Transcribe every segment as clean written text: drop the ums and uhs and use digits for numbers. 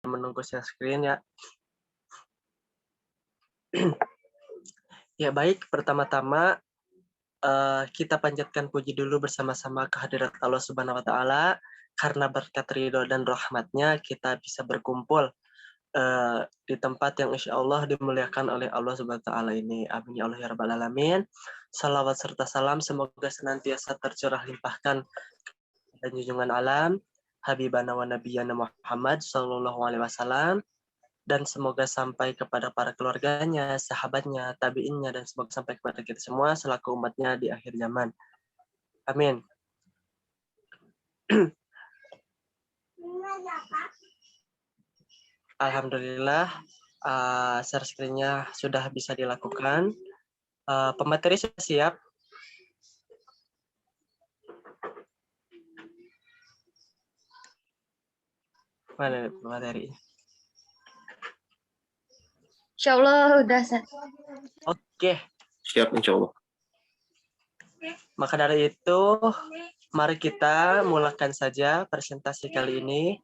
menunggu share screen ya. Ya baik, pertama-tama kita panjatkan puji dulu bersama-sama kehadirat Allah Subhanahu wa Ta'ala, karena berkat ridho dan rahmatnya kita bisa berkumpul di tempat yang insya Allah dimuliakan oleh Allah Subhanahu wa Ta'ala ini. Amin ya Allah ya Rabbal Alamin. Salawat serta salam semoga senantiasa tercurah limpahkan dan junjungan alam Habibana wa Nabiyana Muhammad Sallallahu Alaihi Wasallam, dan semoga sampai kepada para keluarganya, sahabatnya, tabiinnya, dan semoga sampai kepada kita semua selaku umatnya di akhir zaman. Amin. Alhamdulillah, share screen-nya sudah bisa dilakukan. Pemateri sudah siap? Mana pemateri? Insya Allah udah set. Oke. Siap insya Allah. Maka dari itu, mari kita mulakan saja presentasi kali ini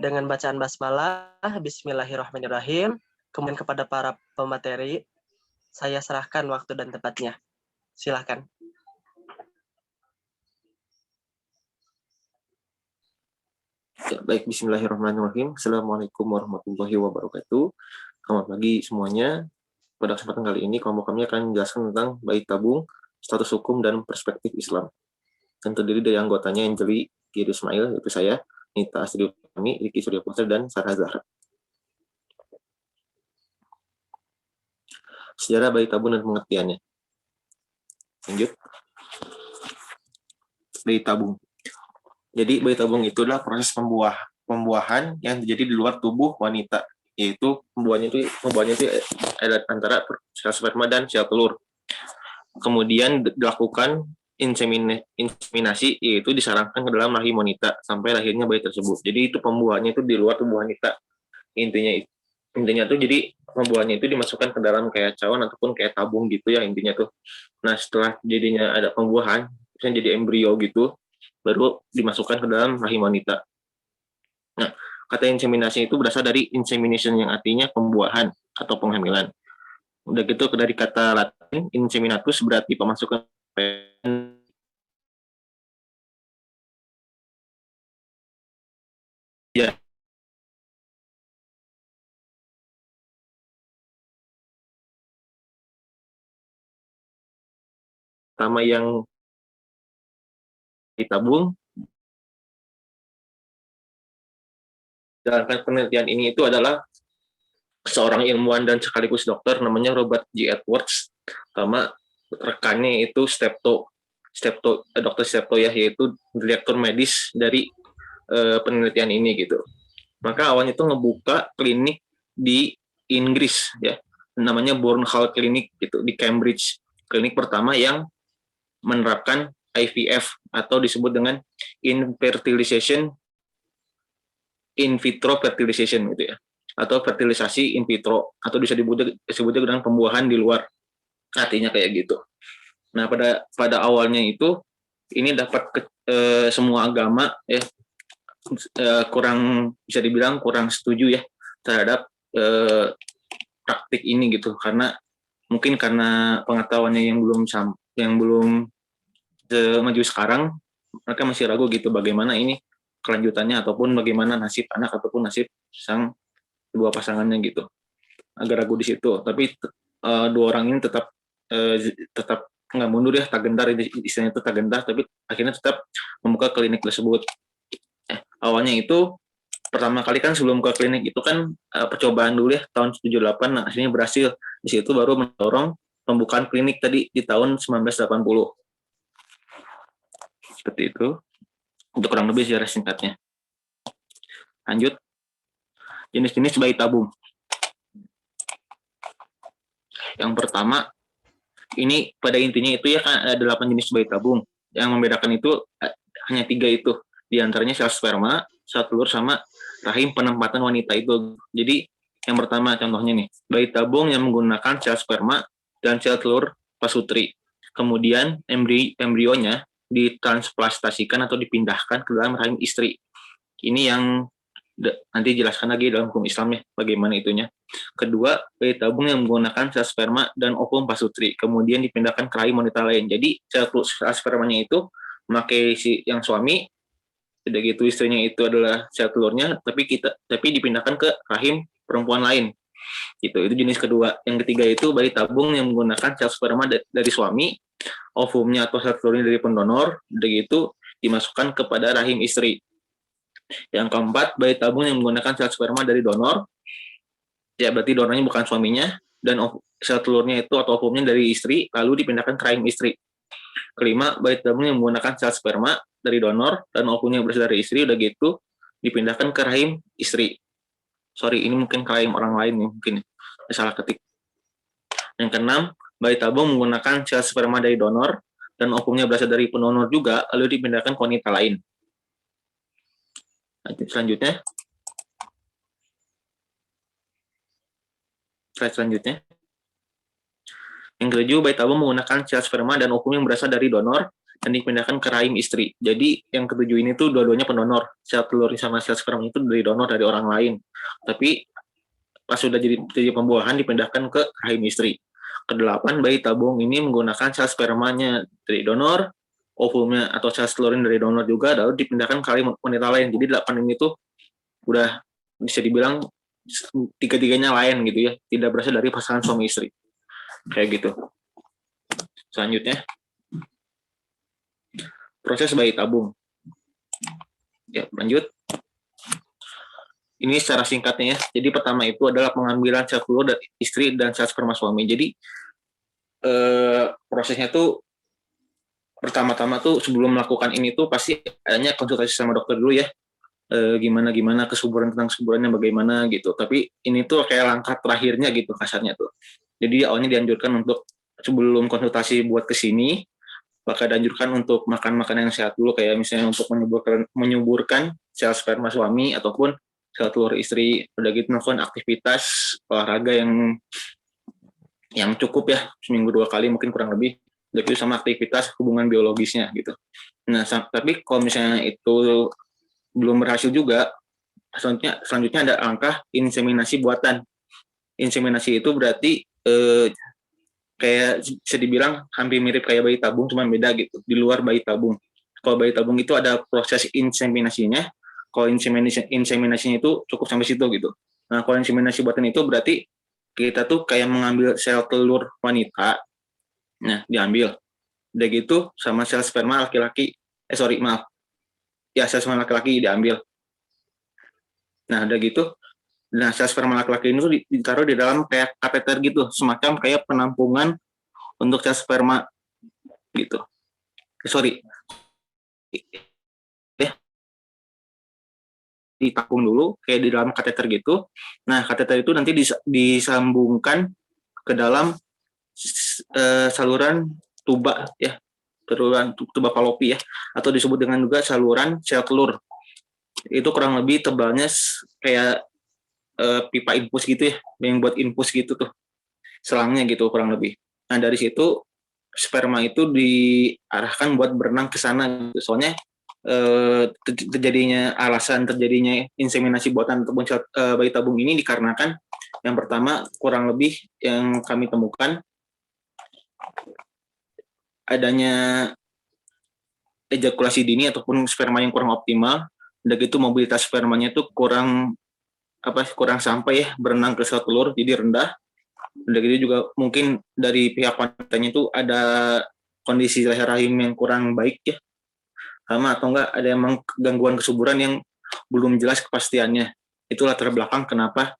dengan bacaan basmalah, bismillahirrahmanirrahim. Kemudian kepada para pemateri, saya serahkan waktu dan tempatnya. Silakan. Ya, baik, bismillahirrahmanirrahim. Assalamualaikum warahmatullahi wabarakatuh. Selamat pagi semuanya. Pada kesempatan kali ini, kelompok kami akan menjelaskan tentang bayi tabung, status hukum, dan perspektif Islam. Dan terdiri dari anggotanya Anjeli Giri Ismail, yaitu saya, Nita Astri Utami, Riki Surya Putra, dan Sarah Zahra. Sejarah bayi tabung dan pengertiannya. Lanjut. Bayi tabung. Jadi bayi tabung itu adalah proses pembuahan yang terjadi di luar tubuh wanita, yaitu pembuahannya itu ada antara sel sperma dan sel telur. Kemudian dilakukan inseminasi, yaitu disarankan ke dalam rahim wanita sampai lahirnya bayi tersebut. Jadi itu pembuahannya itu di luar tubuh wanita. Intinya tuh jadi pembuahannya itu dimasukkan ke dalam kayak cawan ataupun kayak tabung gitu ya intinya tuh. Nah setelah jadinya ada pembuahan, misalnya jadi embrio gitu, baru dimasukkan ke dalam rahim wanita. Nah, kata inseminasi itu berasal dari insemination yang artinya pembuahan atau penghamilan. Udah gitu dari kata Latin inseminatus berarti pemasukan ya. Pertama yang ditabung. Dalam penelitian ini itu adalah seorang ilmuwan dan sekaligus dokter namanya Robert G. Edwards sama rekannya itu Dr. Stepto ya, yaitu direktur medis dari penelitian ini gitu. Maka awalnya itu ngebuka klinik di Inggris ya, namanya Bourne Hall Clinic gitu di Cambridge. Klinik pertama yang menerapkan IVF atau disebut dengan infertilization in vitro fertilization gitu ya, atau fertilisasi in vitro, atau bisa disebut dengan pembuahan di luar, artinya kayak gitu. Nah pada awalnya itu ini dapat semua agama ya bisa dibilang kurang setuju ya terhadap praktik ini gitu, karena mungkin karena pengetahuannya yang belum maju sekarang, mereka masih ragu gitu bagaimana ini kelanjutannya ataupun bagaimana nasib anak ataupun nasib sang kedua pasangannya gitu, agak ragu di situ. Tapi dua orang ini tetap nggak mundur ya, tak gentar, istilahnya itu tak gentar, tapi akhirnya tetap membuka klinik tersebut. Awalnya itu pertama kali kan sebelum ke klinik itu kan percobaan dulu ya tahun 78, nah akhirnya berhasil. Di situ baru mendorong pembukaan klinik tadi di tahun 1980. Seperti itu. Untuk kurang lebih sejarah singkatnya. Lanjut. Jenis-jenis bayi tabung. Yang pertama, ini pada intinya itu ya kan ada 8 jenis bayi tabung. Yang membedakan itu hanya 3 itu. Di antaranya sel sperma, sel telur, sama rahim penempatan wanita itu. Jadi yang pertama contohnya nih, bayi tabung yang menggunakan sel sperma dan sel telur pasutri. Kemudian embrionya ditransplantasikan atau dipindahkan ke dalam rahim istri. Ini yang Nanti jelaskan lagi dalam hukum Islam ya bagaimana itunya. Kedua, bayi tabung yang menggunakan sel sperma dan ovum pasutri kemudian dipindahkan ke rahim wanita lain. Jadi sel spermanya itu memakai si yang suami, tidak gitu istrinya itu adalah sel telurnya, tapi dipindahkan ke rahim perempuan lain. Itu jenis kedua. Yang ketiga itu bayi tabung yang menggunakan sel sperma dari suami, ovumnya atau sel telurnya dari pendonor, begitu dimasukkan kepada rahim istri. Yang keempat, bayi tabung yang menggunakan sel sperma dari donor, ya berarti donornya bukan suaminya, dan sel telurnya itu atau ovumnya dari istri, lalu dipindahkan ke rahim istri. Kelima, bayi tabung yang menggunakan sel sperma dari donor dan ovumnya berasal dari istri, udah gitu dipindahkan ke rahim istri. Sorry, ini mungkin ke rahim orang lain nih, mungkin salah ketik. Yang keenam, bayi tabung menggunakan sel sperma dari donor dan ovumnya berasal dari pendonor juga, lalu dipindahkan ke wanita lain. Selanjutnya, slide selanjutnya. Yang ketujuh, bayi tabung menggunakan sel sperma dan ovum yang berasal dari donor dan dipindahkan ke rahim istri. Jadi yang ketujuh ini tuh dua-duanya pendonor. Sel telur sama sel sperma itu dari donor dari orang lain. Tapi pas sudah jadi pembuahan dipindahkan ke rahim istri. Kedelapan, bayi tabung ini menggunakan sel spermanya dari donor, ovumnya atau sel telurnya dari donor juga, lalu dipindahkan ke rahim wanita lain. Jadi 8 ini tuh udah bisa dibilang tiga-tiganya lain gitu ya, tidak berasal dari pasangan suami istri. Kayak gitu. Selanjutnya, proses bayi tabung. Ya, lanjut. Ini secara singkatnya ya. Jadi pertama itu adalah pengambilan sel telur dari istri dan sel sperma suami. Jadi prosesnya tuh pertama-tama tuh sebelum melakukan ini tuh pasti adanya konsultasi sama dokter dulu ya. Gimana tentang kesuburannya bagaimana gitu. Tapi ini tuh kayak langkah terakhirnya gitu kasarnya tuh. Jadi awalnya dianjurkan untuk sebelum konsultasi buat ke sini, bakal dianjurkan untuk makan makanan yang sehat dulu, kayak misalnya untuk menyuburkan sel sperma suami ataupun sel telur istri. Udah gitu melakukan aktivitas olahraga yang cukup ya, seminggu 2 kali mungkin kurang lebih. Udah gitu sama aktivitas hubungan biologisnya gitu. Nah, tapi kalau misalnya itu belum berhasil juga, selanjutnya ada langkah inseminasi buatan. Inseminasi itu berarti kayak bisa dibilang hampir mirip kayak bayi tabung, cuma beda gitu, di luar bayi tabung. Kalau bayi tabung itu ada proses inseminasinya, kalau inseminasinya itu cukup sampai situ gitu. Nah, kalau inseminasi buatan itu berarti kita tuh kayak mengambil sel telur wanita, nah diambil, udah gitu sama sel sperma laki-laki, sel sperma laki-laki diambil. Nah, udah gitu, nah sel sperma laki-laki ini tuh ditaruh di dalam kayak kateter gitu, semacam kayak penampungan untuk sel sperma gitu. Ditampung dulu kayak di dalam kateter gitu. Nah, kateter itu nanti disambungkan ke dalam saluran tuba ya, saluran tuba falopi ya, atau disebut dengan juga saluran sel telur. Itu kurang lebih tebalnya kayak pipa infus gitu ya, yang buat infus gitu tuh, selangnya gitu kurang lebih. Nah, dari situ sperma itu diarahkan buat berenang ke sana gitu. Soalnya alasan terjadinya inseminasi buatan ataupun bayi tabung ini dikarenakan yang pertama, kurang lebih yang kami temukan adanya ejakulasi dini ataupun sperma yang kurang optimal. Udah gitu mobilitas spermanya itu kurang sampai ya berenang ke sel telur, jadi rendah. Udah gitu juga mungkin dari pihak wanitanya itu ada kondisi rahim yang kurang baik ya, sama atau enggak ada emang gangguan kesuburan yang belum jelas kepastiannya. Itulah latar belakang kenapa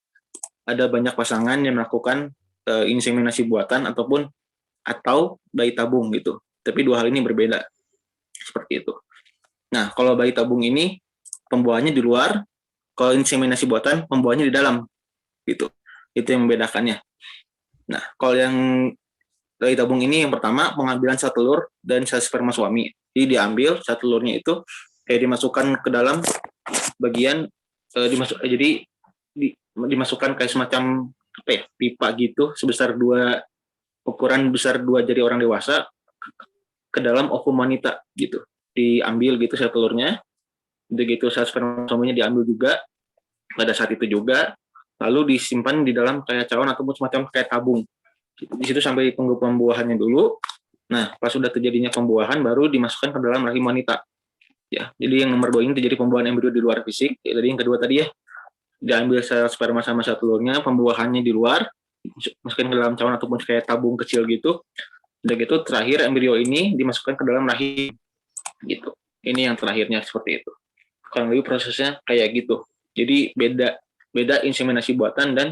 ada banyak pasangan yang melakukan inseminasi buatan atau bayi tabung gitu. Tapi dua hal ini berbeda. Seperti itu. Nah, kalau bayi tabung ini pembuahannya di luar, kalau inseminasi buatan pembuahannya di dalam gitu. Itu yang membedakannya. Nah, kalau yang bayi tabung ini yang pertama pengambilan sel telur dan sel sperma suami. Jadi diambil sel telurnya itu kayak dimasukkan ke dalam bagian dimasukkan kayak semacam pipa gitu sebesar ukuran besar 2 jari orang dewasa ke dalam ovum wanita gitu. Diambil gitu sel telurnya, begitu sel sperma suaminya diambil juga, pada saat itu juga, lalu disimpan di dalam kayak cawan ataupun semacam kayak tabung. Di situ sampai tunggu pembuahannya dulu. Nah, pas sudah terjadinya pembuahan, baru dimasukkan ke dalam rahim wanita. Ya, jadi yang nomor 2 ini terjadi pembuahan embrio di luar fisik. Ya, tadi yang kedua tadi ya, diambil sel sperma sama sel telurnya, pembuahannya di luar, masukin ke dalam cawan ataupun kayak tabung kecil gitu. Udah gitu, terakhir embrio ini dimasukkan ke dalam rahim gitu. Ini yang terakhirnya seperti itu. Kurang lebih prosesnya kayak gitu. Jadi beda inseminasi buatan dan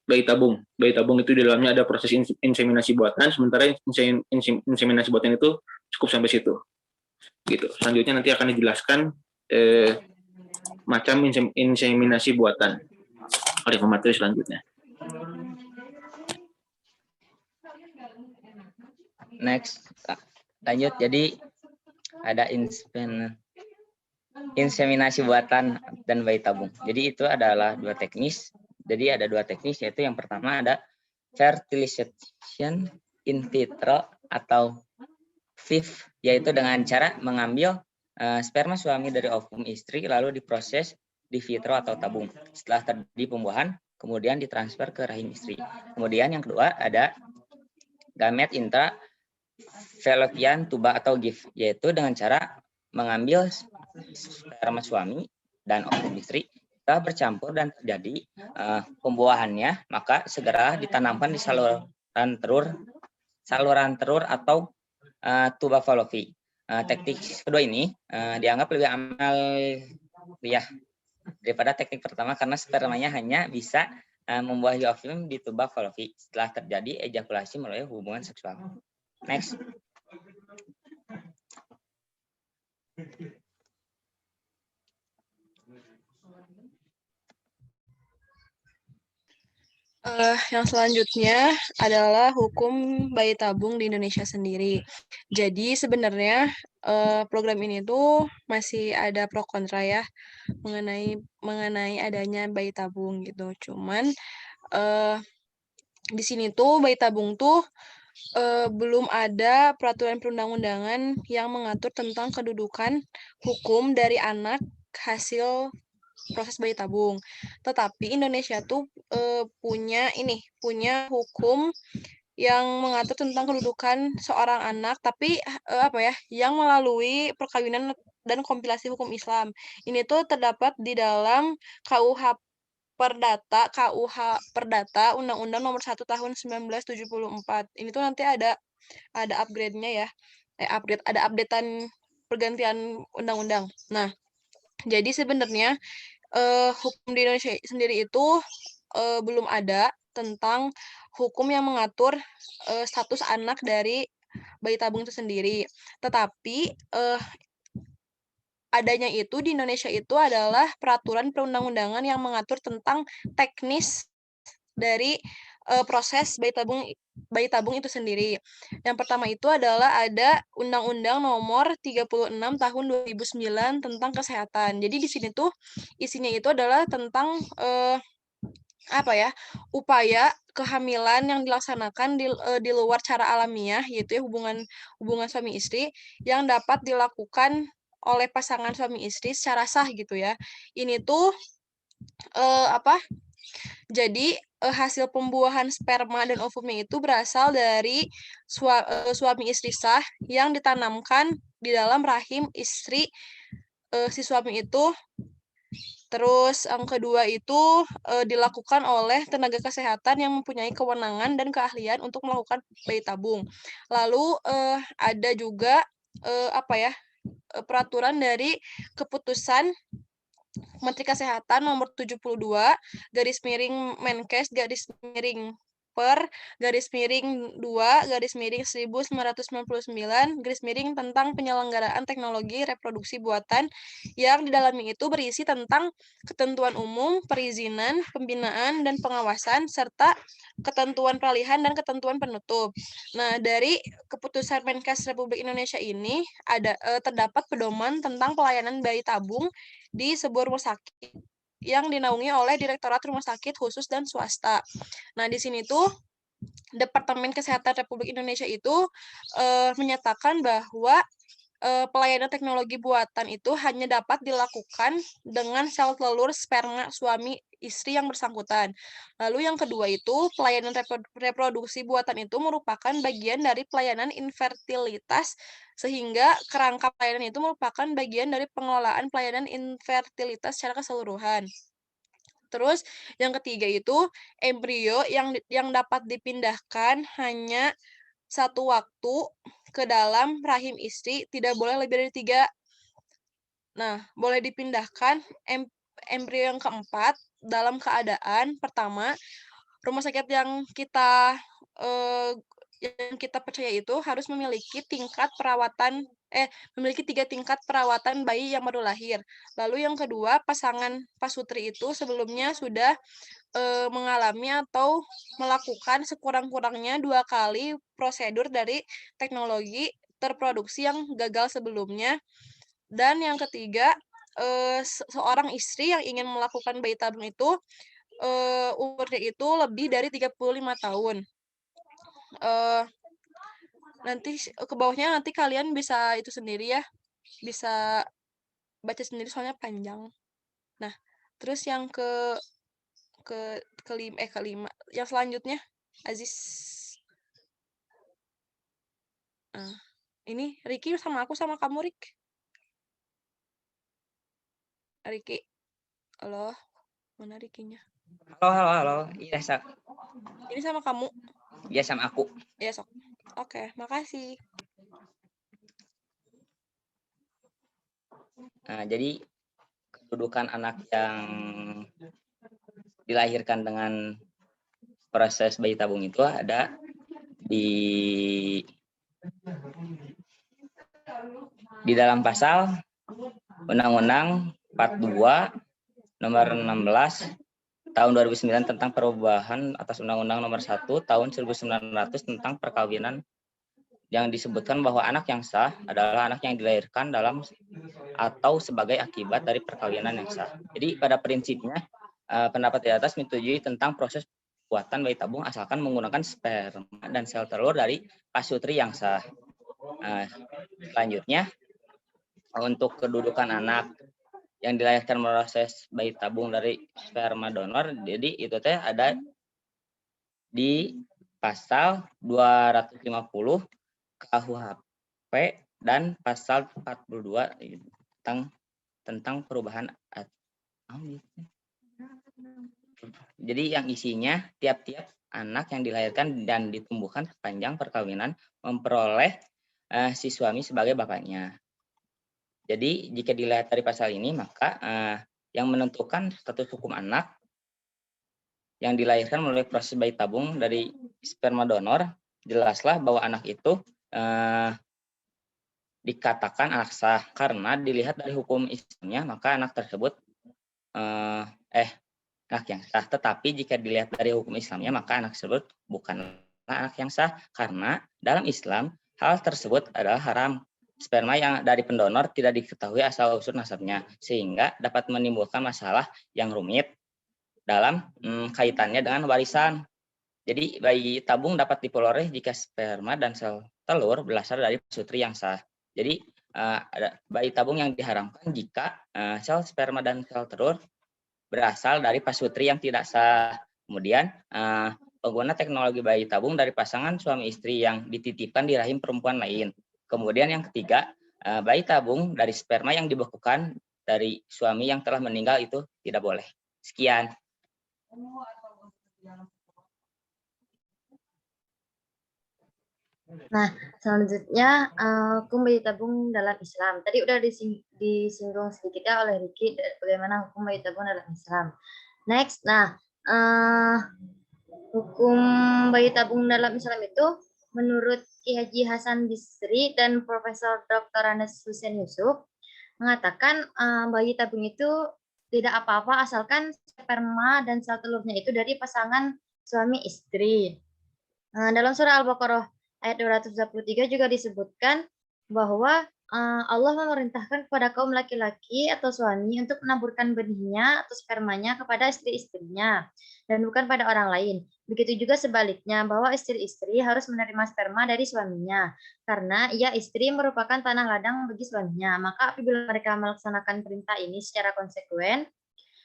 bayi tabung. Bayi tabung itu di dalamnya ada proses inseminasi buatan, sementara inseminasi buatan itu cukup sampai situ. Gitu. Selanjutnya nanti akan dijelaskan macam inseminasi buatan oleh pemateri selanjutnya. Next, lanjut. Jadi ada inseminasi buatan dan bayi tabung. Jadi itu adalah dua teknis. Jadi ada dua teknis, yaitu yang pertama ada fertilization in vitro atau FIV, yaitu dengan cara mengambil sperma suami dari ovum istri lalu diproses di vitro atau tabung. Setelah terjadi pembuahan, kemudian ditransfer ke rahim istri. Kemudian yang kedua ada gamet intraFallopian tuba atau GIF, yaitu dengan cara mengambil sperma suami dan ovum istri setelah bercampur dan terjadi pembuahannya, maka segera ditanamkan di saluran telur atau tuba fallopi. Teknik kedua ini dianggap lebih amaliah daripada teknik pertama karena spermanya hanya bisa membuahi ovum di tuba fallopi setelah terjadi ejakulasi melalui hubungan seksual. Next. Yang selanjutnya adalah hukum bayi tabung di Indonesia sendiri. Jadi sebenarnya program ini tuh masih ada pro kontra ya mengenai adanya bayi tabung gitu. Cuman di sini tuh bayi tabung tuh belum ada peraturan perundang-undangan yang mengatur tentang kedudukan hukum dari anak hasil proses bayi tabung. Tetapi Indonesia tuh punya hukum yang mengatur tentang kedudukan seorang anak, tapi yang melalui perkawinan dan kompilasi hukum Islam. Ini tuh terdapat di dalam KUH Perdata Undang-Undang Nomor 1 Tahun 1974. Ini tuh nanti ada upgrade-nya ya. Ada updatean pergantian undang-undang. Nah, jadi sebenarnya hukum di Indonesia sendiri itu belum ada tentang hukum yang mengatur status anak dari bayi tabung itu sendiri. Tetapi adanya itu di Indonesia itu adalah peraturan perundang-undangan yang mengatur tentang teknis dari proses bayi tabung itu sendiri. Yang pertama itu adalah ada Undang-Undang Nomor 36 Tahun 2009 tentang kesehatan. Jadi di sini tuh isinya itu adalah tentang upaya kehamilan yang dilaksanakan di luar cara alamiah, yaitu ya hubungan suami istri yang dapat dilakukan oleh pasangan suami istri secara sah gitu ya. Ini tuh jadi hasil pembuahan sperma dan ovumnya itu berasal dari suami istri sah yang ditanamkan di dalam rahim istri si suami itu. Terus yang kedua itu dilakukan oleh tenaga kesehatan yang mempunyai kewenangan dan keahlian untuk melakukan bayi tabung. Lalu ada juga peraturan dari keputusan Menteri Kesehatan nomor 72 /Menkes /2 tentang penyelenggaraan teknologi reproduksi buatan yang di dalamnya itu berisi tentang ketentuan umum, perizinan, pembinaan dan pengawasan serta ketentuan peralihan dan ketentuan penutup. Nah, dari keputusan Menkes Republik Indonesia ini terdapat pedoman tentang pelayanan bayi tabung di sebuah rumah sakit yang dinaungi oleh Direktorat Rumah Sakit Khusus dan Swasta. Nah, di sini tuh Departemen Kesehatan Republik Indonesia itu menyatakan bahwa pelayanan teknologi buatan itu hanya dapat dilakukan dengan sel telur sperma suami istri yang bersangkutan. Lalu yang kedua itu pelayanan reproduksi buatan itu merupakan bagian dari pelayanan infertilitas sehingga kerangka pelayanan itu merupakan bagian dari pengelolaan pelayanan infertilitas secara keseluruhan. Terus yang ketiga itu embrio yang dapat dipindahkan hanya satu waktu ke dalam rahim istri, tidak boleh lebih dari 3. Nah, boleh dipindahkan embrio yang keempat dalam keadaan pertama, rumah sakit yang kita percaya itu harus memiliki memiliki 3 tingkat perawatan bayi yang baru lahir. Lalu yang kedua, pasangan pasutri itu sebelumnya sudah mengalami atau melakukan sekurang-kurangnya 2 kali prosedur dari teknologi terproduksi yang gagal sebelumnya. Dan yang ketiga, seorang istri yang ingin melakukan bayi tabung itu, umurnya itu lebih dari 35 tahun. Nanti ke bawahnya nanti kalian bisa itu sendiri ya, bisa baca sendiri soalnya panjang. Nah, terus yang kelima, yang selanjutnya, Aziz. Ini Riki sama aku sama kamu, Rik. Riki, halo, mana Rikinya? Halo. Iya, Ini sama kamu? iya sama aku. Ya, sok. Oke, makasih. Nah, jadi kedudukan anak yang dilahirkan dengan proses bayi tabung itu ada di dalam pasal Undang-Undang 42 nomor 16 tahun 2009 tentang perubahan atas Undang-Undang nomor 1 tahun 1900 tentang perkawinan, yang disebutkan bahwa anak yang sah adalah anak yang dilahirkan dalam atau sebagai akibat dari perkawinan yang sah. Jadi pada prinsipnya pendapat di atas menyetujui tentang proses pembuatan bayi tabung asalkan menggunakan sperma dan sel telur dari pasutri yang sah. Selanjutnya, untuk kedudukan anak yang dilahirkan proses bayi tabung dari sperma donor, jadi itu teh ada di pasal 250 KUHP dan pasal 42 tentang perubahan. Jadi yang isinya tiap-tiap anak yang dilahirkan dan ditumbuhkan sepanjang perkawinan memperoleh si suami sebagai bapaknya. Jadi jika dilihat dari pasal ini, maka yang menentukan status hukum anak yang dilahirkan melalui proses bayi tabung dari sperma donor, jelaslah bahwa anak itu dikatakan anak sah karena dilihat dari hukum Islamnya, maka anak tersebut anak yang sah. Tetapi jika dilihat dari hukum Islamnya, maka anak tersebut bukanlah anak yang sah karena dalam Islam hal tersebut adalah haram. Sperma yang dari pendonor tidak diketahui asal usul nasabnya, sehingga dapat menimbulkan masalah yang rumit dalam kaitannya dengan warisan. Jadi bayi tabung dapat diperoleh jika sperma dan sel telur berasal dari pasutri yang sah. Jadi bayi tabung yang diharamkan jika sel sperma dan sel telur berasal dari pasutri yang tidak sah. Kemudian pengguna teknologi bayi tabung dari pasangan suami istri yang dititipkan di rahim perempuan lain. Kemudian yang ketiga, bayi tabung dari sperma yang dibekukan dari suami yang telah meninggal itu tidak boleh. Sekian. Nah, selanjutnya hukum bayi tabung dalam Islam. Tadi udah disinggung sedikit ya oleh Riki bagaimana hukum bayi tabung dalam Islam. Next, hukum bayi tabung dalam Islam itu menurut Ki Haji Hasan Bisri dan Profesor Dr. Anas Hussein Yusuf mengatakan bayi tabung itu tidak apa-apa asalkan sperma dan sel telurnya itu dari pasangan suami istri. Dalam surah Al-Baqarah ayat 223 juga disebutkan bahwa Allah memerintahkan kepada kaum laki-laki atau suami untuk menaburkan benihnya atau spermanya kepada istri-istrinya dan bukan pada orang lain. Begitu juga sebaliknya, bahwa istri-istri harus menerima sperma dari suaminya karena ia istri merupakan tanah ladang bagi suaminya. Maka apabila mereka melaksanakan perintah ini secara konsekuen,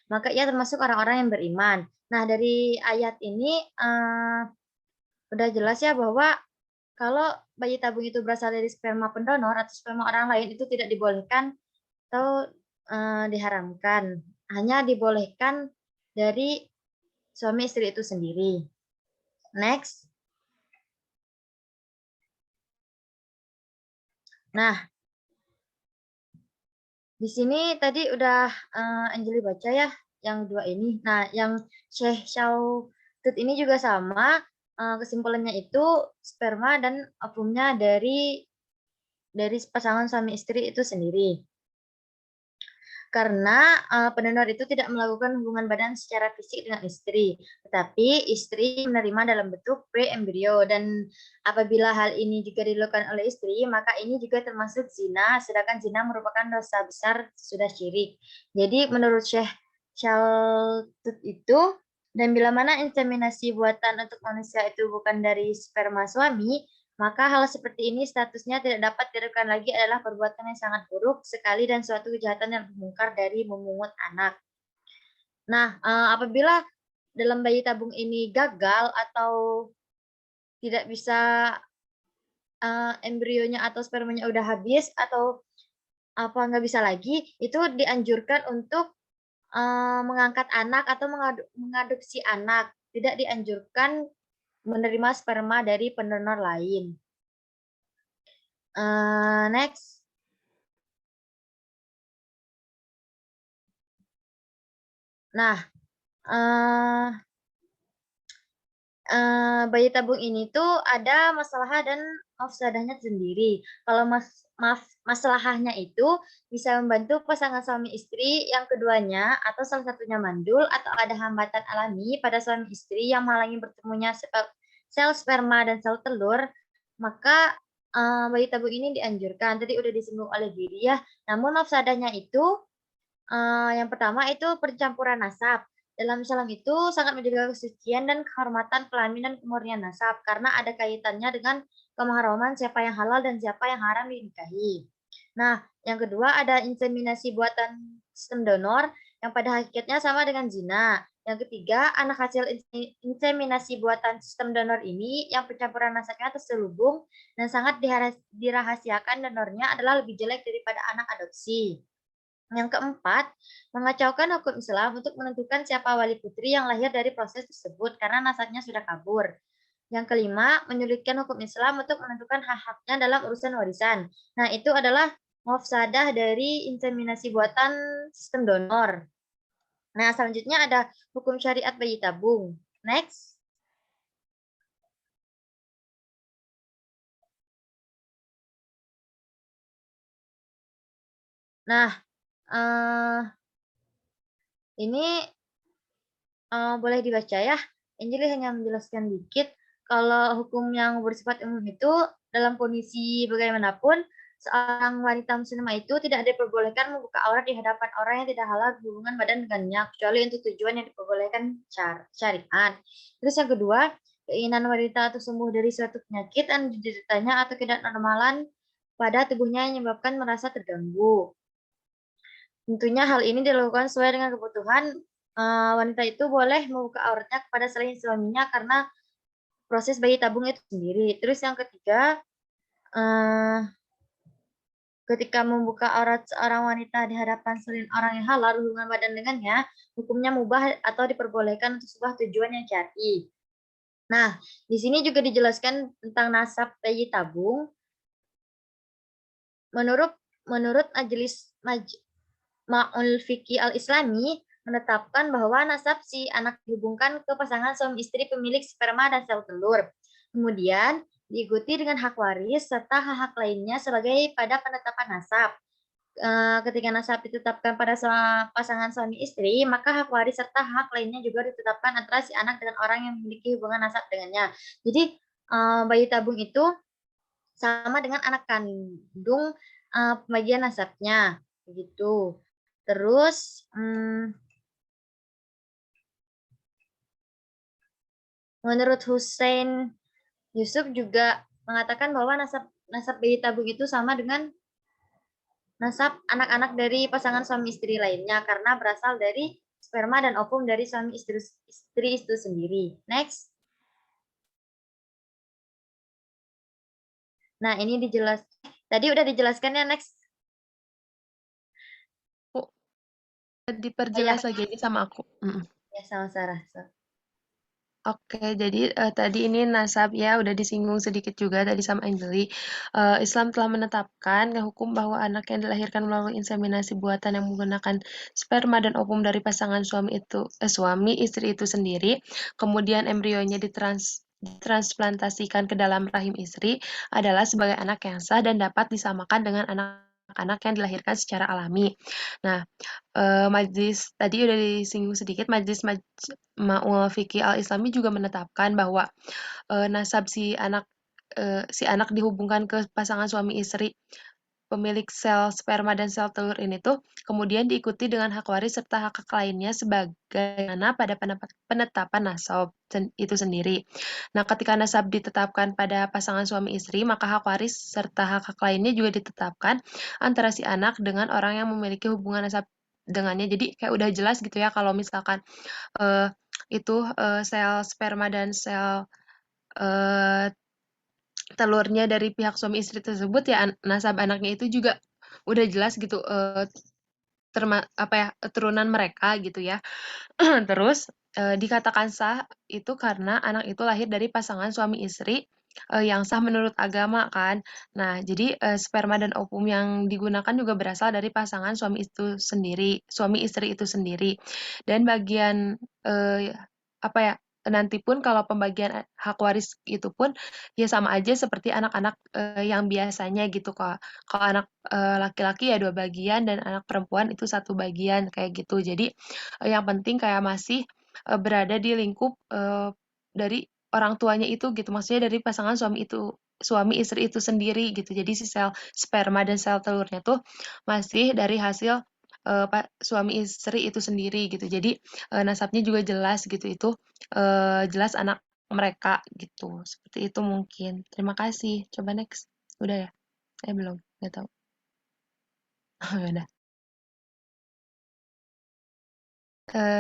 maka ia termasuk orang-orang yang beriman. Nah, dari ayat ini udah jelas ya bahwa kalau bayi tabung itu berasal dari sperma pendonor atau sperma orang lain itu tidak dibolehkan atau diharamkan. Hanya dibolehkan dari suami istri itu sendiri. Next. Nah, di sini tadi udah Anjeli baca ya yang dua ini. Nah, yang Syekh Syautut ini juga sama. Kesimpulannya itu sperma dan ovumnya dari pasangan suami istri itu sendiri. Karena pendonor itu tidak melakukan hubungan badan secara fisik dengan istri, tetapi istri menerima dalam bentuk pre-embrio, dan apabila hal ini juga dilakukan oleh istri, maka ini juga termasuk zina, sedangkan zina merupakan dosa besar sudah syirik. Jadi menurut Syekh Syautut itu, dan bila mana inseminasi buatan untuk manusia itu bukan dari sperma suami, maka hal seperti ini statusnya tidak dapat dilakukan lagi adalah perbuatan yang sangat buruk sekali dan suatu kejahatan yang mungkar dari memungut anak. Nah, apabila dalam bayi tabung ini gagal atau tidak bisa embrionya atau spermanya udah habis atau apa nggak bisa lagi, itu dianjurkan untuk mengangkat anak atau mengadopsi anak. Tidak dianjurkan menerima sperma dari pendonor lain. Next. Nah, bayi tabung ini tuh ada masalah dan mafsadahnya sendiri. Kalau masalahnya itu bisa membantu pasangan suami istri yang keduanya atau salah satunya mandul atau ada hambatan alami pada suami istri yang menghalangi bertemunya sel sperma dan sel telur, maka bayi tabung ini dianjurkan. Tadi udah disinggung oleh diri ya. Namun mafsadahnya itu yang pertama itu pencampuran nasab. Dalam Islam itu sangat menjaga kesucian dan kehormatan kelamin dan kemurnian nasab karena ada kaitannya dengan kemahraman siapa yang halal dan siapa yang haram dinikahi. Nah, yang kedua ada inseminasi buatan sistem donor yang pada hakikatnya sama dengan zina. Yang ketiga, anak hasil inseminasi buatan sistem donor ini yang pencampuran nasabnya terselubung dan sangat dirahasiakan donornya adalah lebih jelek daripada anak adopsi. Yang keempat, mengacaukan hukum Islam untuk menentukan siapa wali putri yang lahir dari proses tersebut karena nasabnya sudah kabur. Yang kelima, menyulitkan hukum Islam untuk menentukan hak-haknya dalam urusan warisan. Nah, itu adalah mafsadah dari inseminasi buatan sistem donor. Nah, selanjutnya ada hukum syariat bayi tabung. Next. Nah, ini boleh dibaca ya. Anjeli hanya menjelaskan dikit. Kalau hukum yang bersifat umum itu dalam kondisi bagaimanapun, seorang wanita muslimah itu tidak diperbolehkan membuka aurat di hadapan orang yang tidak halal hubungan badan dengannya, kecuali untuk tujuan yang diperbolehkan syariat. Terus yang kedua, keinginan wanita untuk sembuh dari suatu penyakit yang dideritanya atau ketidaknormalan pada tubuhnya yang menyebabkan merasa terganggu. Tentunya hal ini dilakukan sesuai dengan kebutuhan. Wanita itu boleh membuka auratnya kepada selain suaminya karena proses bayi tabung itu sendiri. Terus yang ketiga, ketika membuka aurat seorang wanita di hadapan selain orang yang halal hubungan badan dengannya, hukumnya mubah atau diperbolehkan untuk sebuah tujuan yang syar'i. Nah, di sini juga dijelaskan tentang nasab bayi tabung. Menurut Majelis Ma'ul Fiqih Al-Islami menetapkan bahwa nasab si anak dihubungkan ke pasangan suami istri pemilik sperma dan sel telur. Kemudian diikuti dengan hak waris serta hak-hak lainnya sebagai pada penetapan nasab. Ketika nasab ditetapkan pada pasangan suami istri, maka hak waris serta hak lainnya juga ditetapkan antara si anak dengan orang yang memiliki hubungan nasab dengannya. Jadi bayi tabung itu sama dengan anak kandung pembagian nasabnya, begitu. Terus menurut Hussein Yusuf juga mengatakan bahwa nasab bayi tabung itu sama dengan nasab anak-anak dari pasangan suami istri lainnya karena berasal dari sperma dan ovum dari suami istri itu sendiri. Next. Nah, ini tadi udah dijelaskan ya, next. Diperjelas lagi aja sama aku. Ya, sama Sarah. Oke, jadi tadi ini nasab ya udah disinggung sedikit juga tadi sama Anjeli. Islam telah menetapkan hukum bahwa anak yang dilahirkan melalui inseminasi buatan yang menggunakan sperma dan ovum dari pasangan suami istri itu sendiri, kemudian embrionya ditransplantasikan ke dalam rahim istri adalah sebagai anak yang sah dan dapat disamakan dengan anak-anak yang dilahirkan secara alami. Nah, Majelis tadi udah disinggung sedikit, Majelis Ma'ul Fiqih Al-Islami juga menetapkan bahwa nasab si anak dihubungkan ke pasangan suami istri pemilik sel sperma dan sel telur ini tuh kemudian diikuti dengan hak waris serta hak-hak lainnya sebagaimana pada penetapan nasab itu sendiri. Nah, ketika nasab ditetapkan pada pasangan suami istri, maka hak waris serta hak-hak lainnya juga ditetapkan antara si anak dengan orang yang memiliki hubungan nasab dengannya. Jadi kayak udah jelas gitu ya kalau misalkan sel sperma dan sel telurnya dari pihak suami istri tersebut ya nasab anaknya itu juga udah jelas gitu turunan mereka gitu ya. Terus dikatakan sah itu karena anak itu lahir dari pasangan suami istri yang sah menurut agama kan. Nah, jadi sperma dan ovum yang digunakan juga berasal dari pasangan suami istri itu sendiri. Dan bagian nanti pun kalau pembagian hak waris itu pun ya sama aja seperti anak-anak yang biasanya gitu kok. Kalau anak laki-laki ya 2 bagian dan anak perempuan itu 1 bagian kayak gitu. Jadi yang penting kayak masih berada di lingkup dari orang tuanya itu gitu. Maksudnya dari pasangan suami istri itu sendiri gitu. Jadi si sel sperma dan sel telurnya tuh masih dari hasil suami istri itu sendiri gitu. Jadi nasabnya juga jelas gitu. Itu jelas anak mereka gitu. Seperti itu mungkin. Terima kasih. Coba next. Udah ya? Belum. Nggak tahu. Ya udah.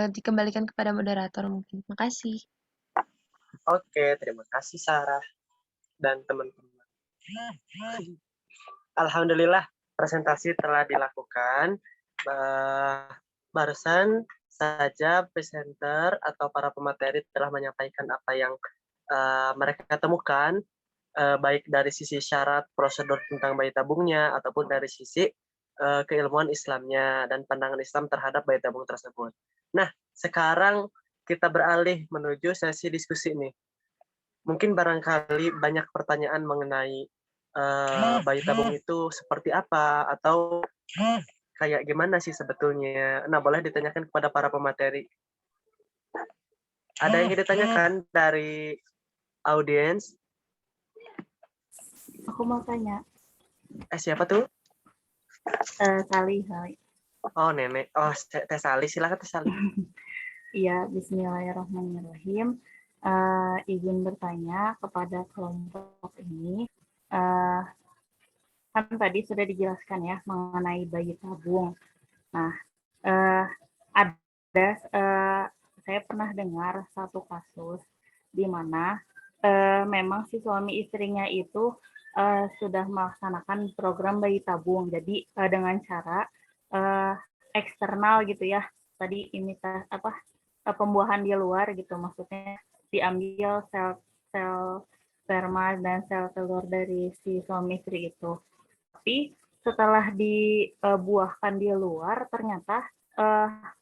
Dikembalikan kepada moderator mungkin. Makasih. Oke, terima kasih Sarah dan teman-teman. Alhamdulillah, presentasi telah dilakukan. Barusan saja presenter atau para pemateri telah menyampaikan apa yang mereka temukan, baik dari sisi syarat prosedur tentang bayi tabungnya ataupun dari sisi keilmuan Islamnya dan pandangan Islam terhadap bayi tabung tersebut. Nah, sekarang kita beralih menuju sesi diskusi nih. Mungkin barangkali banyak pertanyaan mengenai bayi tabung itu seperti apa atau kayak gimana sih sebetulnya. Nah, boleh ditanyakan kepada para pemateri. Ada yang ditanyakan dari audiens? Aku mau tanya. Siapa tuh? Sali. Oh, Nenek. Oh, Teh Sali. Silakan Teh Sali. Iya, bismillahirrahmanirrahim. Izin bertanya kepada kelompok ini. Kan tadi sudah dijelaskan ya mengenai bayi tabung. Nah, saya pernah dengar satu kasus di mana memang si suami istrinya itu sudah melaksanakan program bayi tabung. Jadi dengan cara eksternal gitu ya. Tadi pembuahan di luar gitu, maksudnya diambil sel sperma dan sel telur dari si suami istri itu. Tapi setelah dibuahkan di luar, ternyata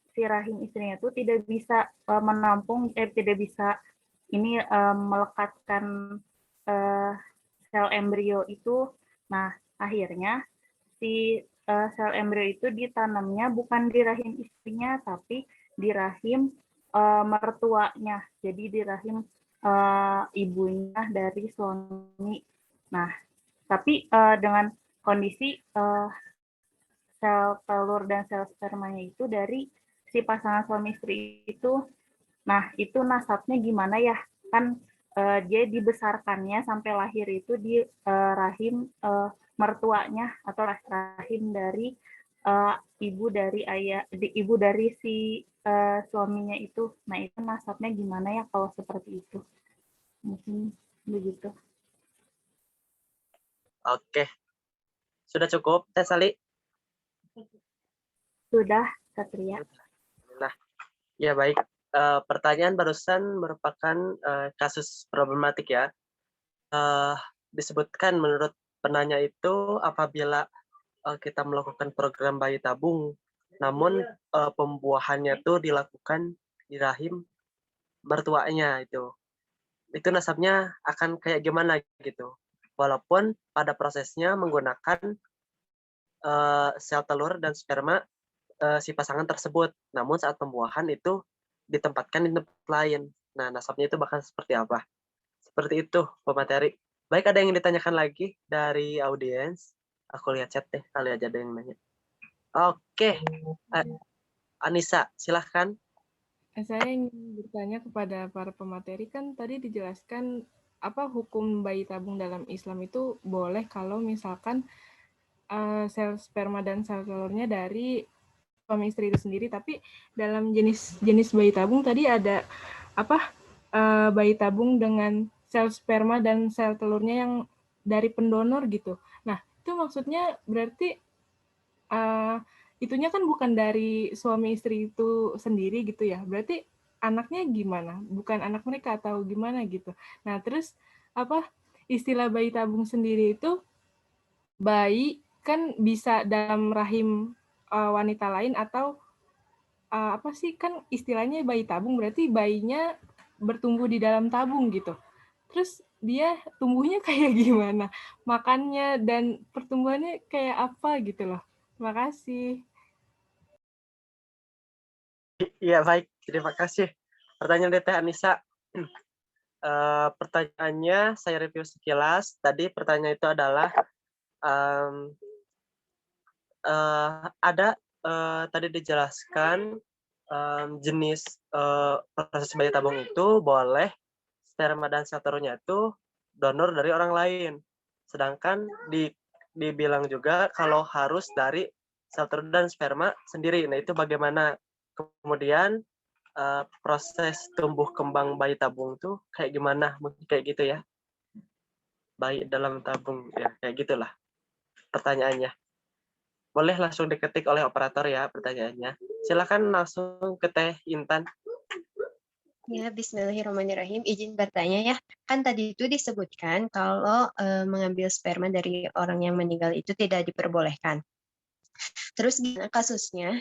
si rahim istrinya itu tidak bisa menampung, tidak bisa melekatkan sel embrio itu. Nah, akhirnya si sel embrio itu ditanamnya bukan di rahim istrinya, tapi di rahim mertuanya. Jadi di rahim ibunya dari suami. Nah, tapi dengan kondisi sel telur dan sel spermanya itu dari si pasangan suami istri itu. Nah, itu nasabnya gimana ya? Kan dia dibesarkannya sampai lahir itu di rahim mertuanya atau rahim dari ibu dari si suaminya itu. Nah, itu nasabnya gimana ya kalau seperti itu? Mungkin begitu. Oke, sudah cukup, Teh Sali? Sudah, Satria. Nah, ya baik. Pertanyaan barusan merupakan kasus problematik ya. Disebutkan menurut penanya itu apabila kita melakukan program bayi tabung, namun pembuahannya itu dilakukan di rahim mertuanya itu nasabnya akan kayak gimana gitu. Walaupun pada prosesnya menggunakan sel telur dan sperma si pasangan tersebut, namun saat pembuahan itu ditempatkan di tempat lain. Nah, nasabnya itu bakal seperti apa? Seperti itu, pemateri. Baik, ada yang ditanyakan lagi dari audiens? Aku lihat chat deh, kali aja ada yang nanya. Oke, Anissa, silahkan. Saya ingin bertanya kepada para pemateri, kan tadi dijelaskan apa hukum bayi tabung dalam Islam itu boleh kalau misalkan sel sperma dan sel telurnya dari suami istri itu sendiri, tapi dalam jenis bayi tabung tadi ada apa bayi tabung dengan sel sperma dan sel telurnya yang dari pendonor gitu. Nah, itu maksudnya berarti itunya kan bukan dari suami istri itu sendiri gitu ya. Berarti anaknya gimana? Bukan anak mereka atau gimana gitu. Nah, terus apa istilah bayi tabung sendiri itu bayi kan bisa dalam rahim wanita lain atau apa sih, kan istilahnya bayi tabung berarti bayinya bertumbuh di dalam tabung gitu. Terus dia tumbuhnya kayak gimana? Makannya dan pertumbuhannya kayak apa gitu loh. Terima kasih. Iya, baik. Terima kasih. Pertanyaan dari Teh Anissa. Pertanyaannya saya review sekilas. Tadi pertanyaan itu adalah ada tadi dijelaskan jenis proses bayi tabung itu boleh sperma dan sel telurnya itu donor dari orang lain. Sedangkan dibilang juga kalau harus dari sel telur dan sperma sendiri. Nah, itu bagaimana? Kemudian proses tumbuh kembang bayi tabung tuh kayak gimana? Mungkin kayak gitu ya. Bayi dalam tabung ya, kayak gitulah pertanyaannya. Boleh langsung diketik oleh operator ya pertanyaannya. Silakan langsung ke Teh Intan. Ya, bismillahirrahmanirrahim. Izin bertanya ya. Kan tadi itu disebutkan kalau mengambil sperma dari orang yang meninggal itu tidak diperbolehkan. Terus gimana kasusnya?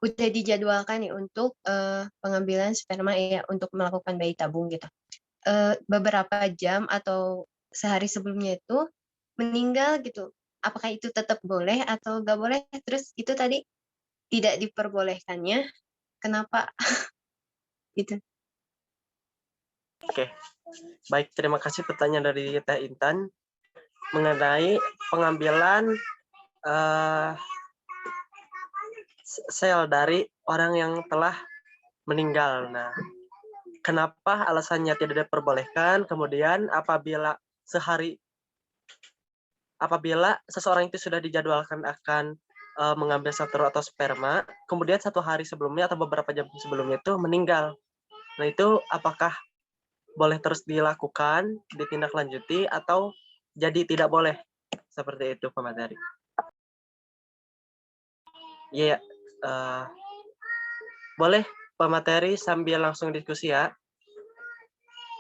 Udah dijadwalkan nih untuk pengambilan sperma ya untuk melakukan bayi tabung gitu. Beberapa jam atau sehari sebelumnya itu meninggal gitu. Apakah itu tetap boleh atau nggak boleh? Terus itu tadi tidak diperbolehkannya, kenapa? Gitu. Oke, baik, terima kasih pertanyaan dari Teh Intan mengenai pengambilan sel dari orang yang telah meninggal. Nah, kenapa alasannya tidak diperbolehkan? Kemudian apabila seseorang itu sudah dijadwalkan akan mengambil sel telur atau sperma, kemudian 1 hari sebelumnya atau beberapa jam sebelumnya itu meninggal. Nah, itu apakah boleh terus dilakukan, ditindaklanjuti, atau jadi tidak boleh? Seperti itu, pemateri. Iya, boleh pemateri sambil langsung diskusi ya.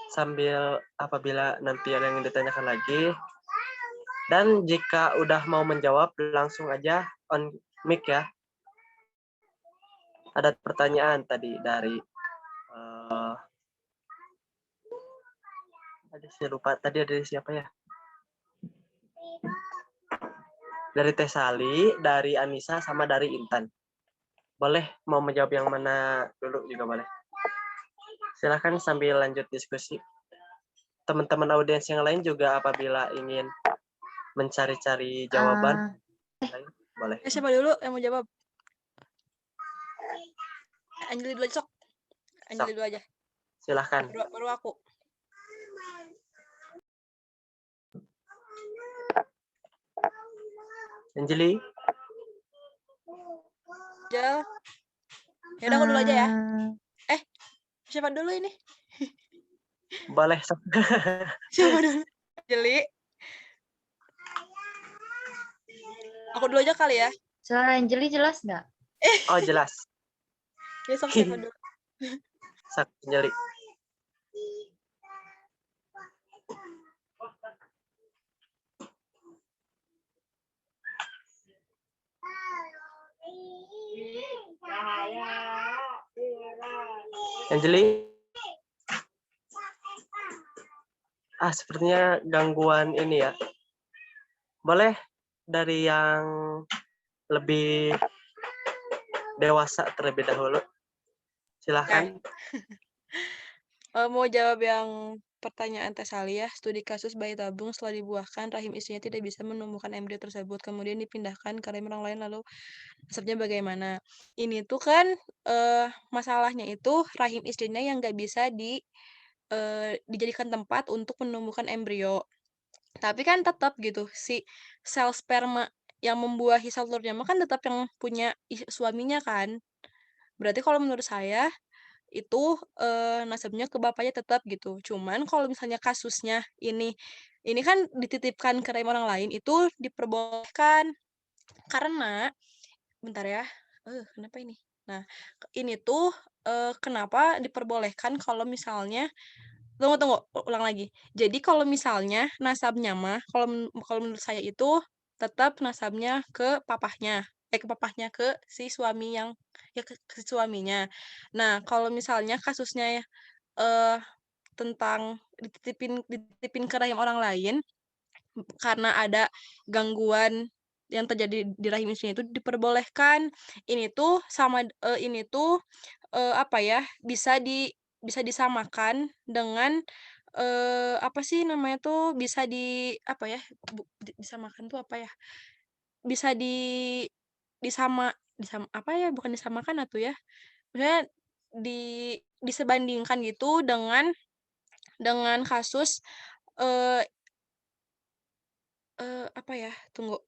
Sambil apabila nanti ada yang ditanyakan lagi. Dan jika udah mau menjawab, langsung aja on mic ya. Ada pertanyaan tadi dari saya lupa tadi ada siapa ya? Dari Teh Sali, dari Anissa, sama dari Intan. Boleh mau menjawab yang mana dulu juga boleh. Silakan sambil lanjut diskusi. Teman-teman audiens yang lain juga apabila ingin mencari-cari jawaban. Boleh. Siapa dulu yang mau jawab? Anjali dulu aja, sok. Anjali dulu aja. Silahkan. Baru aku. Anjali. Jel. Ya udah aku dulu aja ya. Siapa dulu ini? Boleh. Siapa dulu? Jeli. Aku dulu aja kali ya. Suara Anjali jelas nggak? Oh, jelas. Besok siapa dulu? Anjali. Anjali. Sepertinya gangguan ini ya. Boleh dari yang lebih dewasa terlebih dahulu. Silahkan. Mau jawab yang pertanyaan Tes Alia, studi kasus bayi tabung setelah dibuahkan, rahim istrinya tidak bisa menumbuhkan embrio tersebut, kemudian dipindahkan ke rahim orang lain, lalu nasabnya bagaimana? Ini tuh kan masalahnya itu rahim istrinya yang nggak bisa dijadikan tempat untuk menumbuhkan embrio. Tapi kan tetap gitu, si sel sperma yang membuahi sel telurnya mah kan tetap yang punya suaminya kan. Berarti kalau menurut saya itu nasabnya ke bapaknya tetap gitu. Cuman kalau misalnya kasusnya ini kan dititipkan ke rahim orang lain itu diperbolehkan karena bentar ya. Kenapa ini? Nah, ini tuh kenapa diperbolehkan kalau misalnya tunggu, ulang lagi. Jadi kalau misalnya nasabnya mah kalau menurut saya itu tetap nasabnya ke papahnya, ke si suami yang ke si suaminya. Nah, kalau misalnya kasusnya tentang dititipin ke rahim orang lain karena ada gangguan yang terjadi di rahim istrinya itu diperbolehkan. Ini tuh apa ya, bisa disamakan dengan apa sih namanya tuh, bisa apa ya, disamakan tuh apa ya, bisa apa ya, bukan disamakan atuh ya, maksudnya disebandingkan gitu dengan kasus apa ya, tunggu,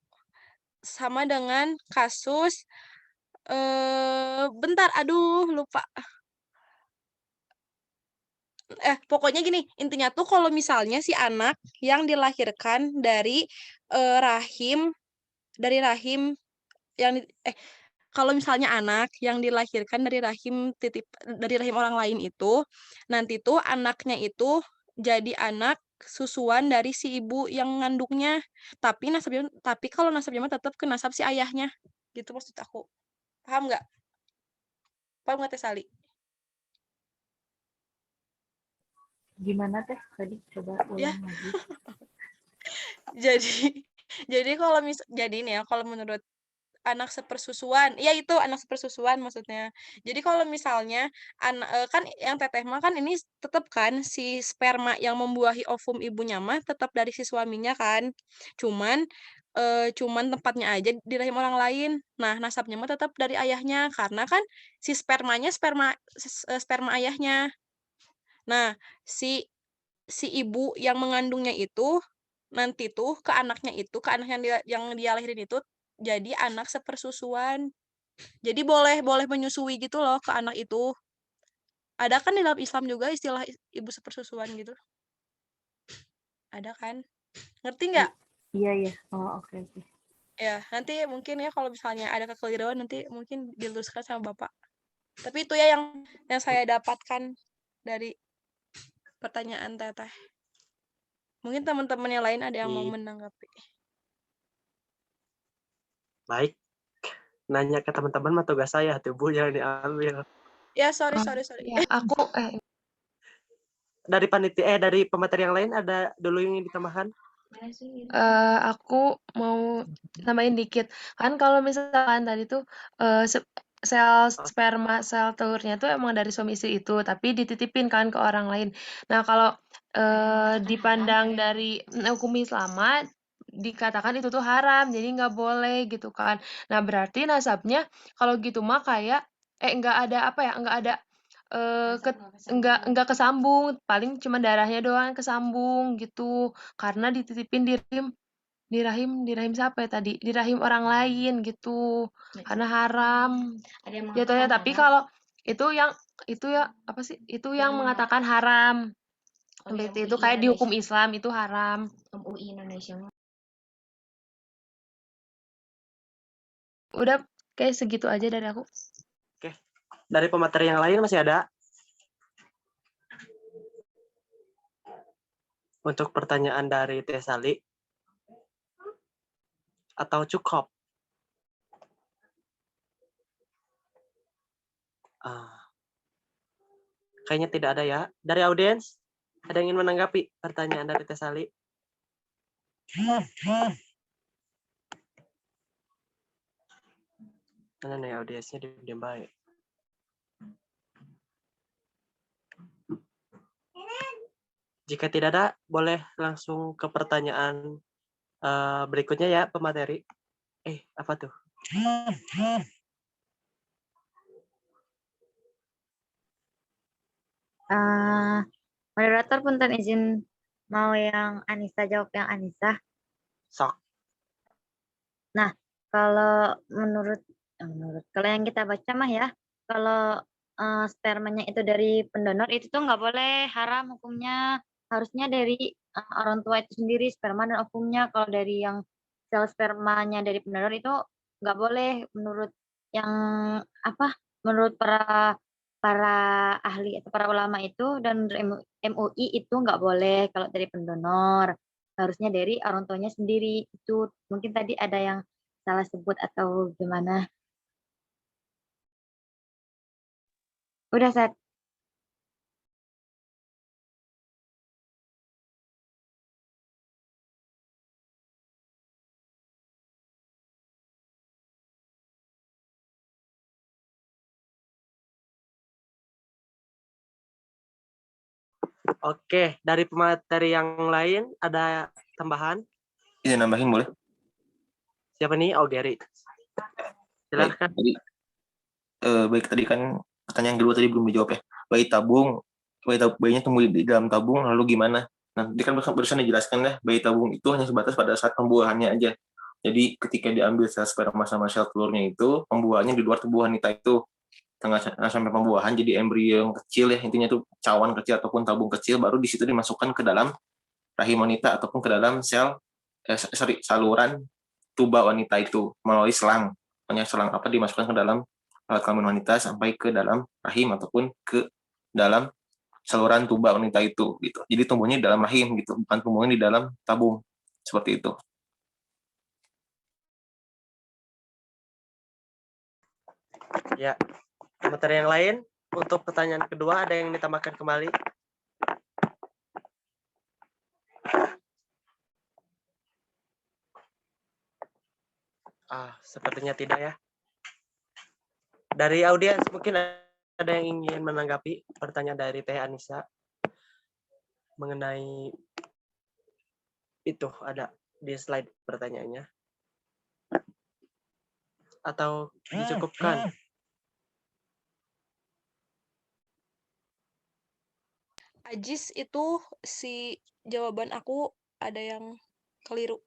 sama dengan kasus bentar, aduh lupa. Pokoknya gini, intinya tuh kalau misalnya si anak yang dilahirkan dari rahim yang kalau misalnya anak yang dilahirkan dari rahim orang lain itu, nanti tuh anaknya itu jadi anak susuan dari si ibu yang mengandungnya. Tapi kalau nasabnya mah tetap ke nasab si ayahnya. Gitu maksud aku. Paham nggak? Paham nggak Teh Sali? Gimana Teh? Tadi coba Ya. ulang lagi. Jadi jadi nih ya, kalau menurut anak sepersusuan, ya itu anak sepersusuan maksudnya. Jadi kalau misalnya kan yang teteh mah kan ini tetap kan si sperma yang membuahi ovum ibunya mah tetap dari si suaminya kan. Cuman tempatnya aja di rahim orang lain. Nah, nasabnya mah tetap dari ayahnya karena kan si spermanya sperma ayahnya. Nah, si ibu yang mengandungnya itu nanti tuh ke anak yang dia lahirin itu jadi anak sepersusuan. Jadi boleh menyusui gitu loh ke anak itu. Ada kan di dalam Islam juga istilah ibu sepersusuan gitu. Ada kan? Ngerti nggak? Iya. Oh, oke. Ya, nanti mungkin ya kalau misalnya ada kekeliruan nanti mungkin diluruskan sama Bapak. Tapi itu ya yang saya dapatkan dari pertanyaan Teteh. Mungkin teman-teman yang lain ada yang mau menanggapi. Baik. Nanya ke teman-teman mah tugas saya tuh Bu, yang diambil. Ya, sorry. Ya, aku dari pemateri yang lain ada dulu yang ingin ditambahkan? Aku mau tambahin dikit. Kan kalau misalkan tadi tuh sel sperma, sel telurnya tuh emang dari suami istri itu, tapi dititipin kan ke orang lain. Nah, kalau dipandang dari hukum Islam, dikatakan itu tuh haram, jadi nggak boleh gitu kan. Nah berarti nasabnya kalau gitu mah kayak nggak ada apa ya, nggak ada nggak kesambung, paling cuma darahnya doang kesambung gitu, karena dititipin di rahim siapa ya tadi? Di rahim orang lain gitu, karena haram. Jatuhnya tapi kalau itu ya apa sih? Itu yang mengatakan haram. Seperti itu kayak di hukum Islam itu haram. MUI Indonesia. Udah kayak segitu aja dari aku. Oke. Dari pemateri yang lain masih ada? Untuk pertanyaan dari Teh Sali? Atau cukup? Kayaknya tidak ada ya. Dari audiens, ada yang ingin menanggapi pertanyaan dari Teh Sali? Mana nih audiensnya diam baik. Jika tidak ada, boleh langsung ke pertanyaan berikutnya ya, pemateri. Apa tuh? Moderator punten izin mau yang Anissa jawab yang Anissa. Sok. Nah, kalau menurut kalau yang kita baca mah ya, kalau spermanya itu dari pendonor itu tuh nggak boleh, haram hukumnya. Harusnya dari orang tua itu sendiri sperma dan ovumnya. Kalau dari yang sel spermanya dari pendonor itu nggak boleh menurut yang menurut para ahli atau para ulama itu dan MUI itu nggak boleh kalau dari pendonor. Harusnya dari orang tuanya sendiri. Itu mungkin tadi ada yang salah sebut atau gimana. Udah, Sat. Oke, dari pemateri yang lain ada tambahan? Izin nambahin boleh? Siapa nih? Oh, Gary. Silahkan. Baik tadi kan pertanyaan kedua tadi belum dijawab ya. Bayinya tumbuh di dalam tabung lalu gimana? Nah, tadi kan barusan dijelaskan ya, bayi tabung itu hanya sebatas pada saat pembuahannya aja. Jadi ketika diambil sel sperma sama sel telurnya itu, pembuahannya di luar tubuh wanita itu. Tengah sampai pembuahan jadi embrio yang kecil ya, intinya itu cawan kecil ataupun tabung kecil, baru di situ dimasukkan ke dalam rahim wanita ataupun ke dalam saluran tuba wanita itu melalui selang. Hanya selang dimasukkan ke dalam alat kelamin wanita sampai ke dalam rahim ataupun ke dalam saluran tuba wanita itu gitu. Jadi tumbuhnya di dalam rahim gitu, bukan tumbuhnya di dalam tabung. Seperti itu. Ya. Materi yang lain untuk pertanyaan kedua ada yang ditambahkan kembali? Sepertinya tidak ya. Dari audiens mungkin ada yang ingin menanggapi pertanyaan dari Teh Anissa mengenai itu, ada di slide pertanyaannya. Atau dicukupkan? Ajis itu si jawaban aku ada yang keliru.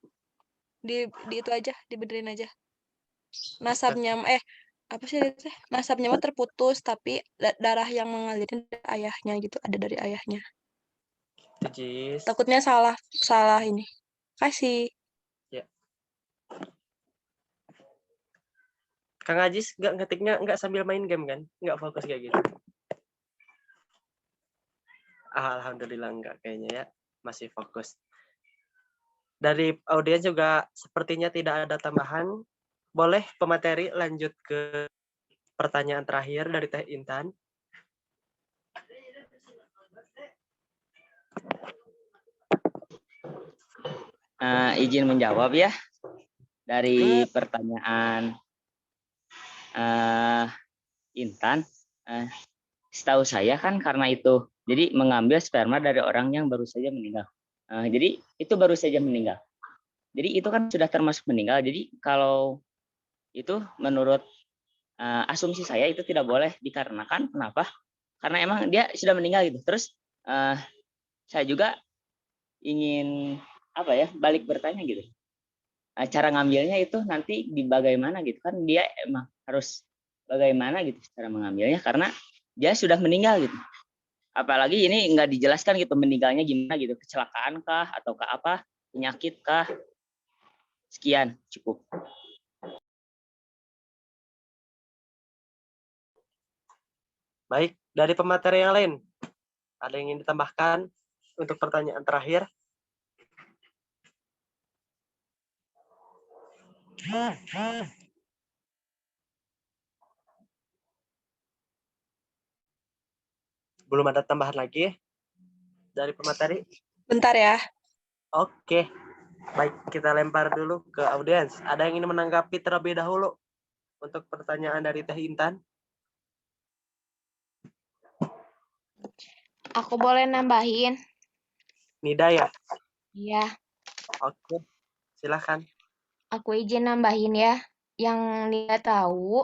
Di itu aja, dibenerin aja. Nasabnya apa sih itu? Nasabnya mah terputus tapi darah yang mengalir dari ayahnya gitu, ada dari ayahnya. Jis. Takutnya salah ini. Kasih. Ya. Kang Ajis ngetiknya nggak sambil main game kan? Nggak fokus kayak gitu? Alhamdulillah enggak kayaknya ya. Masih fokus. Dari audiens juga sepertinya tidak ada tambahan. Boleh pemateri lanjut ke pertanyaan terakhir dari Teh Intan. Izin menjawab ya dari pertanyaan Intan. Setahu saya kan karena itu, jadi mengambil sperma dari orang yang baru saja meninggal. Jadi itu baru saja meninggal. Jadi itu kan sudah termasuk meninggal. Jadi kalau itu menurut asumsi saya itu tidak boleh dikarenakan kenapa? Karena emang dia sudah meninggal gitu. Terus saya juga ingin balik bertanya gitu. Cara ngambilnya itu nanti di bagaimana gitu kan, dia emang harus bagaimana gitu cara mengambilnya karena dia sudah meninggal gitu. Apalagi ini nggak dijelaskan gitu meninggalnya gimana gitu, kecelakaan kah ataukah apa, penyakit kah. Sekian, cukup. Baik, dari pemateri yang lain, ada yang ingin ditambahkan untuk pertanyaan terakhir? Belum ada tambahan lagi dari pemateri? Bentar ya. Oke, baik, kita lempar dulu ke audiens. Ada yang ingin menanggapi terlebih dahulu untuk pertanyaan dari Teh Intan? Aku boleh nambahin? Nida ya? Iya, Oke, silakan. aku izin nambahin ya. Yang Nida tahu,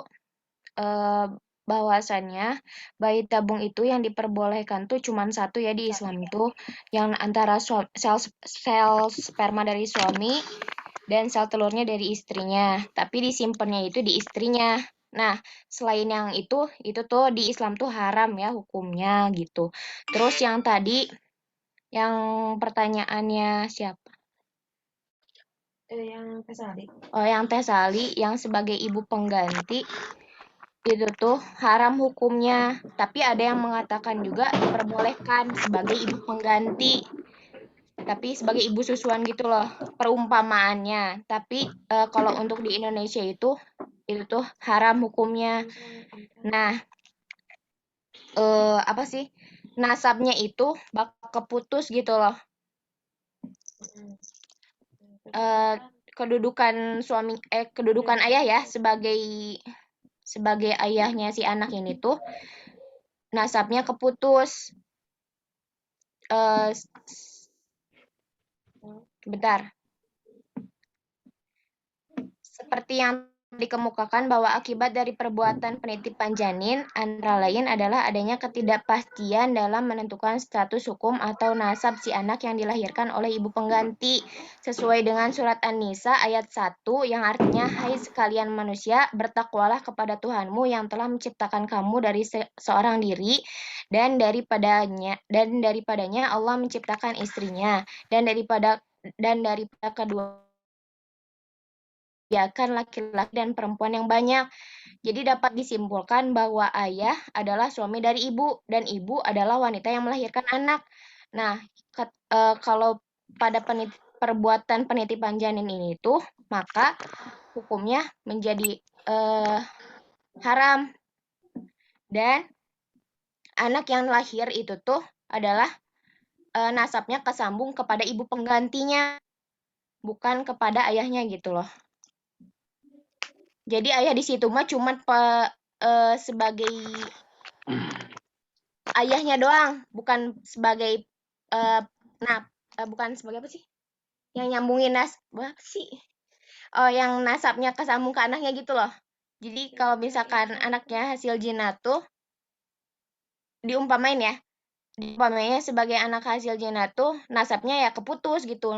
bahwasannya bayi tabung itu yang diperbolehkan tuh cuma satu ya di Islam tuh, yang antara sel sperma dari suami dan sel telurnya dari istrinya, tapi disimpannya itu di istrinya. Nah, selain yang itu tuh di Islam tuh haram ya hukumnya gitu. Terus yang tadi, yang pertanyaannya siapa? Yang Teh Sali. Oh, yang Teh Sali, yang sebagai ibu pengganti, itu tuh haram hukumnya. Tapi ada yang mengatakan juga diperbolehkan sebagai ibu pengganti. Tapi sebagai ibu susuan gitu loh, perumpamaannya. Tapi kalau untuk di Indonesia itu tuh haram hukumnya. Nah, apa sih? Nasabnya itu bakal keputus gitu loh. Kedudukan ayah ya sebagai ayahnya si anak ini tuh nasabnya keputus. Bentar. Seperti yang dikemukakan bahwa akibat dari perbuatan penitipan janin antara lain adalah adanya ketidakpastian dalam menentukan status hukum atau nasab si anak yang dilahirkan oleh ibu pengganti sesuai dengan surat An-Nisa ayat 1 yang artinya hai sekalian manusia bertakwalah kepada Tuhanmu yang telah menciptakan kamu dari seorang diri dan daripadanya Allah menciptakan istrinya dan daripada kedua biarkan laki-laki dan perempuan yang banyak. Jadi dapat disimpulkan bahwa ayah adalah suami dari ibu dan ibu adalah wanita yang melahirkan anak. Nah, kalau pada perbuatan penitipan janin ini tuh, maka hukumnya menjadi haram. Dan anak yang lahir itu tuh adalah nasabnya kesambung kepada ibu penggantinya, bukan kepada ayahnya gitu loh. Jadi ayah di situ mah cuma sebagai ayahnya doang, bukan sebagai bukan sebagai apa sih? Yang nyambungin apa sih? Oh, yang nasabnya kesambung ke anaknya gitu loh. Jadi kalau misalkan anaknya hasil zina tuh diumpamainnya sebagai anak hasil zina tuh nasabnya ya keputus gitu.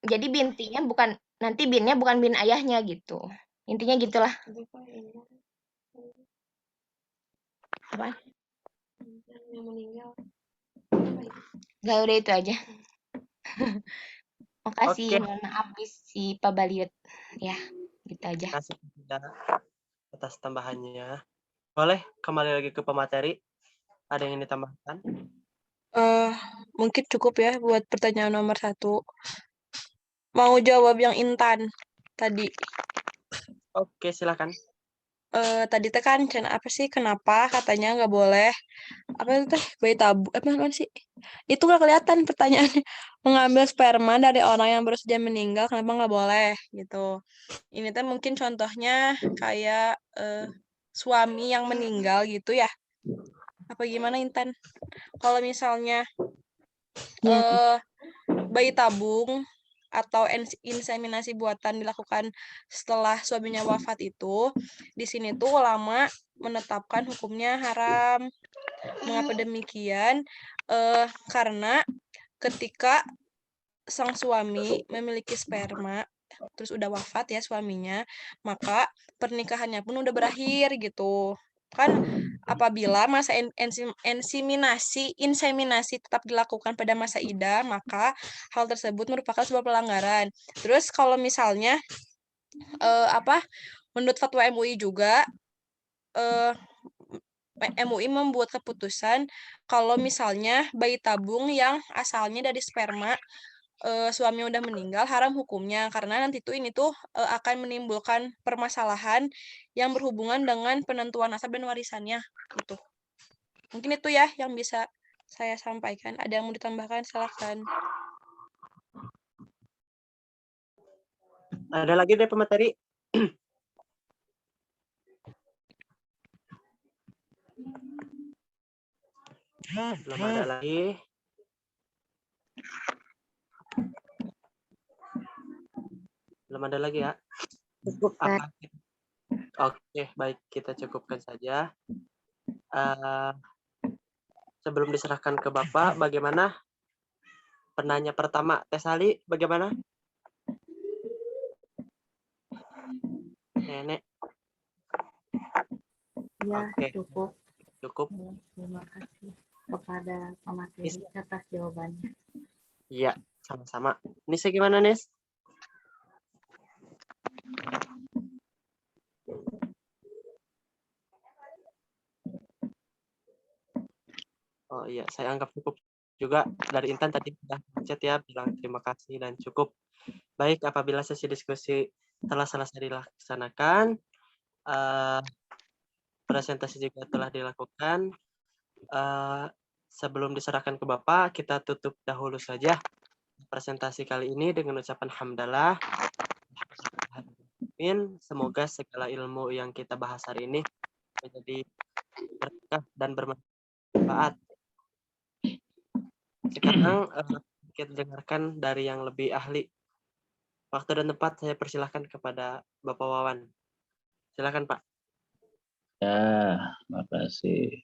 Jadi bintinya bukan bin ayahnya gitu. Intinya gitulah. Apa? Yang meninggal. Gak, udah itu aja. Makasih, Oke. mohon maaf si Pak Baliut. Ya, gitu aja. Terima kasih atas tambahannya. Boleh kembali lagi ke pemateri. Ada yang ingin ditambahkan? Mungkin cukup ya buat pertanyaan nomor 1. Mau jawab yang Intan tadi. Oke, silakan. Tadi teh kan apa sih kenapa katanya nggak boleh apa itu teh bayi tabung apa sih itu nggak kelihatan pertanyaannya, mengambil sperma dari orang yang baru saja meninggal kenapa nggak boleh gitu. Ini teh mungkin contohnya kayak suami yang meninggal gitu ya, apa gimana Intan? Kalau misalnya bayi tabung atau inseminasi buatan dilakukan setelah suaminya wafat itu, di sini tuh ulama menetapkan hukumnya haram. Mengapa demikian? Karena ketika sang suami memiliki sperma, terus udah wafat ya suaminya, maka pernikahannya pun udah berakhir gitu. Kan apabila masa inseminasi tetap dilakukan pada masa idah, maka hal tersebut merupakan sebuah pelanggaran. Terus kalau misalnya menurut fatwa MUI juga MUI membuat keputusan kalau misalnya bayi tabung yang asalnya dari sperma suami udah meninggal haram hukumnya karena nanti tuh ini tuh akan menimbulkan permasalahan yang berhubungan dengan penentuan nasab dan warisannya gitu. Mungkin itu ya yang bisa saya sampaikan. Ada yang mau ditambahkan? Silakan. Ada lagi deh pemateri? Belum ada lagi. Belum ada lagi ya? Cukupkan. Oke, baik, kita cukupkan saja. Sebelum diserahkan ke Bapak, bagaimana? Penanya pertama, Teh Sali, bagaimana? Nenek. Ya, Oke. cukup. Terima kasih kepada pemateri atas jawabannya. Iya, sama-sama. Nis, gimana, Nis? Oh iya, saya anggap cukup juga. Dari Intan tadi sudah chat ya, bilang terima kasih dan cukup. Baik, apabila sesi diskusi telah selesai dilaksanakan, presentasi juga telah dilakukan. Sebelum diserahkan ke Bapak, kita tutup dahulu saja presentasi kali ini dengan ucapan hamdalah. Semoga segala ilmu yang kita bahas hari ini menjadi berkah dan bermanfaat. Sekarang kita dengarkan dari yang lebih ahli. Waktu dan tempat saya persilahkan kepada Bapak Wawan. Silakan Pak. Ya, makasih.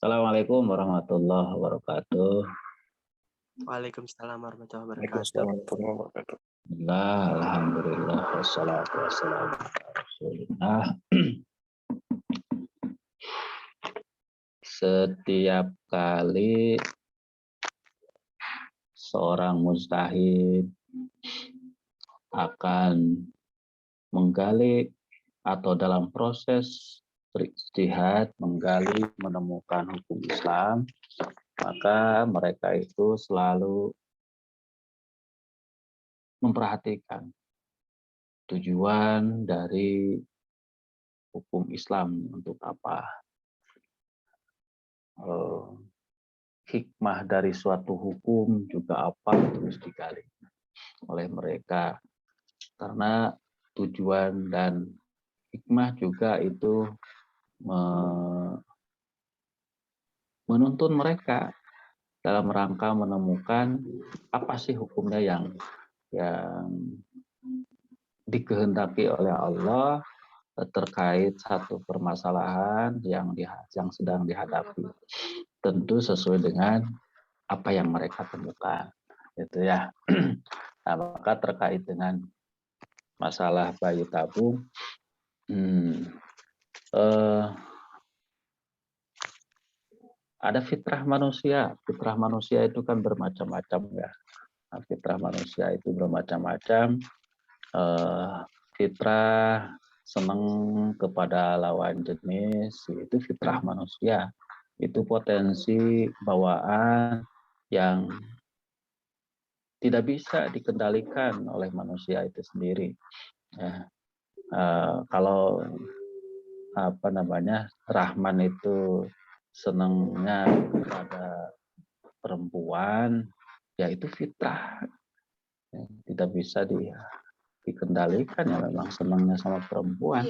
Assalamualaikum warahmatullahi wabarakatuh. Waalaikumsalam warahmatullahi wabarakatuh. Alhamdulillah, wassalatu wassalamu ala Rasulillah. Setiap kali seorang mujtahid akan menggali atau dalam proses berijtihad menggali menemukan hukum Islam, maka mereka itu selalu memperhatikan tujuan dari hukum Islam untuk apa, hikmah dari suatu hukum juga apa, terus digali oleh mereka, karena tujuan dan hikmah juga itu menuntun mereka dalam rangka menemukan apa sih hukumnya yang dikehendaki oleh Allah terkait satu permasalahan yang sedang dihadapi, tentu sesuai dengan apa yang mereka temukan, gitu ya. Nah, maka terkait dengan masalah bayi tabung, ada fitrah manusia. Fitrah manusia itu kan bermacam-macam ya. Nah, fitrah manusia itu bermacam-macam. Fitrah senang kepada lawan jenis, itu fitrah manusia. Itu potensi bawaan yang tidak bisa dikendalikan oleh manusia itu sendiri. Ya. Kalau Rahman itu senangnya kepada perempuan, ya itu fitrah, ya, tidak bisa dikendalikan, ya memang senangnya sama perempuan.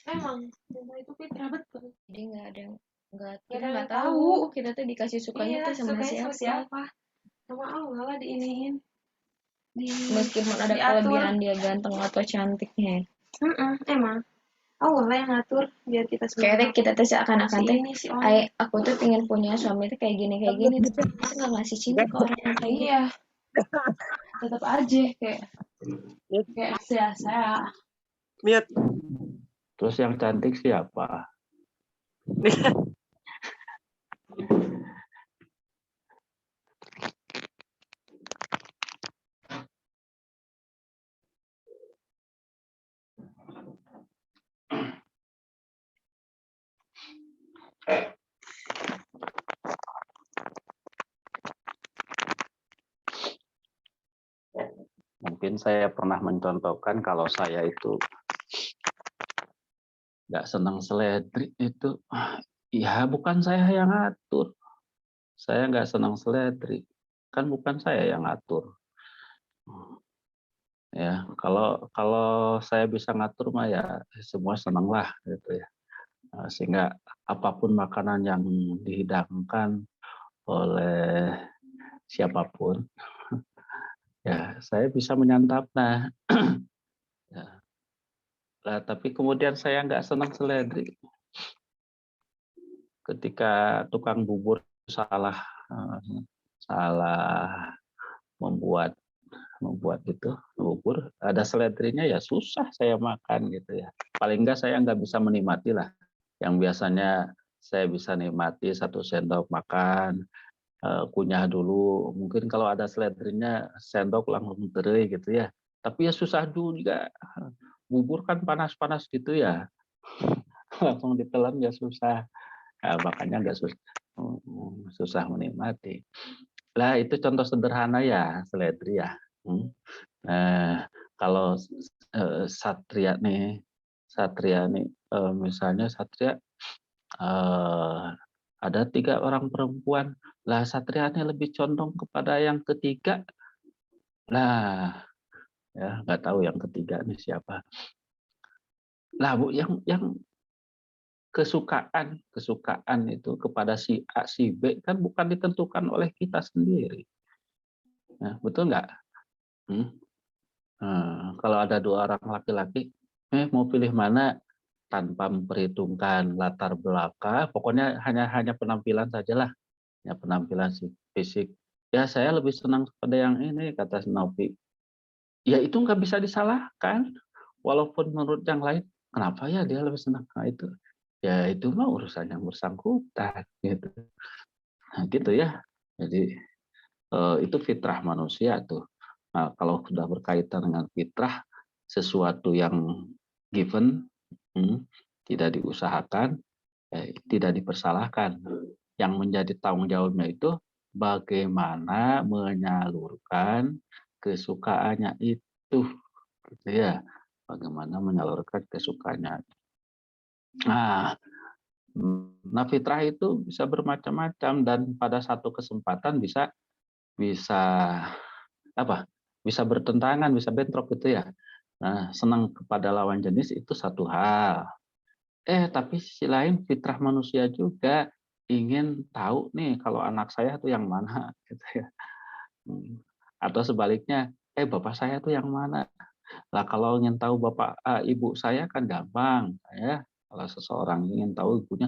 Emang rumah itu fitrah betul. Jadi nggak ada Nggak kita ada nggak yang tahu kita tuh dikasih sukanya Iya, tuh sama sukanya sama siapa. siapa. Sama Allah lah diiniin. Meskipun ada Diatur. kelebihan dia ganteng atau cantiknya. Emang Allah lah yang ngatur biar kita Kayak kita tuh seakan-akan si teh, ini si orang. aku tuh pengen punya suami tuh kayak gini tapi kita nggak ngasih cinta ke orang yang kayak gitu. Iya. Tetap aja kayak saya. Miet. Terus yang cantik siapa? Mungkin saya pernah mencontohkan kalau saya itu nggak senang seledri itu, ya bukan saya yang ngatur. Saya nggak senang seledri, kan bukan saya yang ngatur. Ya, kalau saya bisa ngatur mah ya semua senang lah gitu ya. Sehingga apapun makanan yang dihidangkan oleh siapapun, ya saya bisa menyantap. Nah, ya. Nah, tapi kemudian saya nggak senang seledri. Ketika tukang bubur salah membuat itu bubur, ada seledrinya ya susah saya makan gitu ya. Paling enggak saya nggak bisa menikmati lah. Yang biasanya saya bisa nikmati 1 sendok makan, kunyah dulu. Mungkin kalau ada seledrinya sendok langsung teri gitu ya. Tapi ya susah juga. Bubur kan panas-panas gitu ya. Langsung ditelan ya susah. Nah, makanya nggak susah menikmati. Lah itu contoh sederhana ya seledri ya. Kalau Satria nih misalnya Satria ada 3 orang perempuan, lah Satria nih lebih condong kepada yang ketiga. Lah ya nggak tahu yang ketiga nih siapa. Lah Bu, yang kesukaan itu kepada si A si B kan bukan ditentukan oleh kita sendiri. Nah, betul nggak? Kalau ada 2 orang laki-laki, mau pilih mana tanpa memperhitungkan latar belakang, pokoknya hanya penampilan sajalah, ya penampilan fisik. Ya saya lebih senang kepada yang ini, kata si Novi. Ya itu nggak bisa disalahkan, walaupun menurut yang lain, kenapa ya dia lebih senang? Nah itu, ya itu mah urusan yang bersangkutan, gitu. Nah gitu ya. Jadi itu fitrah manusia tuh. Nah, kalau sudah berkaitan dengan fitrah, sesuatu yang given, tidak diusahakan, tidak dipersalahkan. Yang menjadi tanggung jawabnya itu bagaimana menyalurkan kesukaannya itu, gitu ya. Bagaimana menyalurkan kesukaannya. Nah, fitrah itu bisa bermacam-macam dan pada satu kesempatan bisa bisa bertentangan, bisa bentrok gitu ya. Nah, senang kepada lawan jenis itu satu hal. Tapi sisi lain fitrah manusia juga ingin tahu nih kalau anak saya tuh yang mana gitu ya. Atau sebaliknya, bapak saya tuh yang mana. Lah kalau ingin tahu bapak ibu saya kan gampang ya. Kalau seseorang ingin tahu ibunya,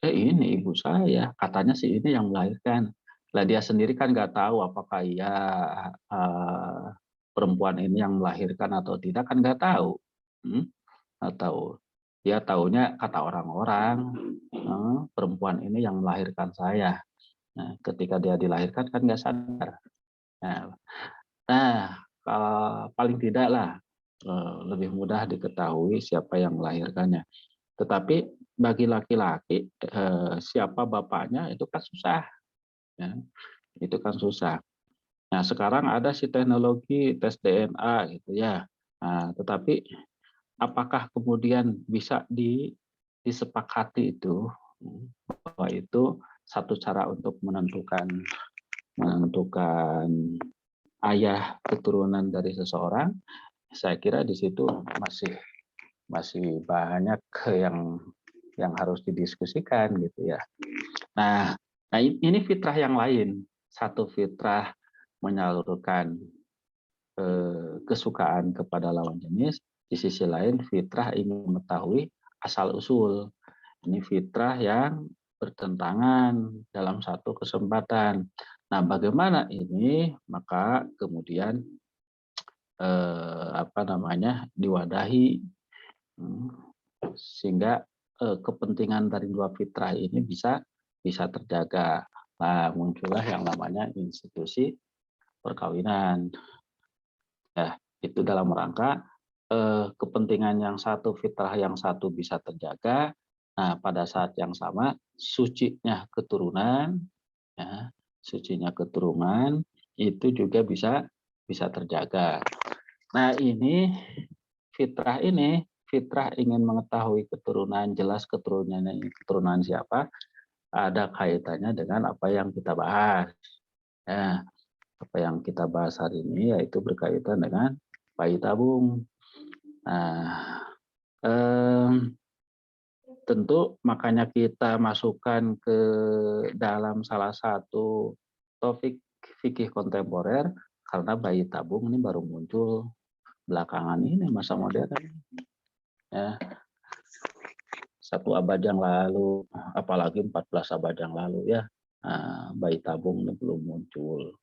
ini ibu saya, katanya sih ini yang melahirkan. Lah dia sendiri kan nggak tahu apakah ia perempuan ini yang melahirkan atau tidak, kan nggak tahu. Atau dia taunya kata orang-orang, perempuan ini yang melahirkan saya. Nah, ketika dia dilahirkan kan nggak sadar. Nah, kalau paling tidak lah lebih mudah diketahui siapa yang melahirkannya. Tetapi bagi laki-laki siapa bapaknya itu kan susah. Ya, itu kan susah. Nah, sekarang ada si teknologi tes DNA gitu ya. Nah, tetapi apakah kemudian bisa disepakati itu bahwa itu satu cara untuk menentukan ayah keturunan dari seseorang? Saya kira di situ masih banyak yang harus didiskusikan gitu ya. Nah ini fitrah yang lain. Satu fitrah menyalurkan kesukaan kepada lawan jenis, di sisi lain fitrah ingin mengetahui asal usul. Ini fitrah yang bertentangan dalam satu kesempatan. Nah, bagaimana ini? Maka kemudian diwadahi sehingga kepentingan dari dua fitrah ini bisa terjaga. Nah, muncullah yang namanya institusi perkawinan. Ya, itu dalam rangka kepentingan yang satu, fitrah yang satu bisa terjaga. Nah, pada saat yang sama sucinya keturunan, ya, sucinya keturunan itu juga bisa terjaga. Nah, ini fitrah ingin mengetahui keturunan, jelas keturunan siapa, ada kaitannya dengan apa yang kita bahas. Ya, apa yang kita bahas hari ini yaitu berkaitan dengan bayi tabung. Nah, tentu makanya kita masukkan ke dalam salah satu topik fikih kontemporer karena bayi tabung ini baru muncul belakangan ini, masa modern. Ya, 1 abad yang lalu, apalagi 14 abad yang lalu ya, bayi tabung ini belum muncul.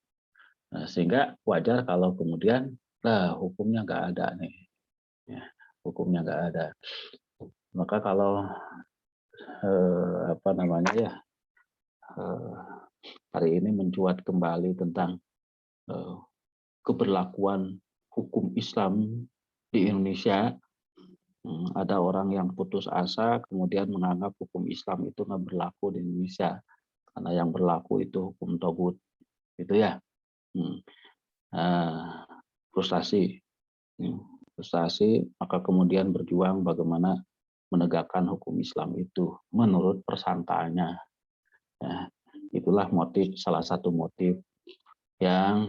Nah, sehingga wajar kalau kemudian hukumnya nggak ada nih, ya, hukumnya nggak ada. Maka kalau hari ini mencuat kembali tentang keberlakuan hukum Islam di Indonesia, ada orang yang putus asa kemudian menganggap hukum Islam itu nggak berlaku di Indonesia karena yang berlaku itu hukum togut, gitu ya. Frustasi, maka kemudian berjuang bagaimana menegakkan hukum Islam itu menurut persangkaannya. Ya, itulah salah satu motif yang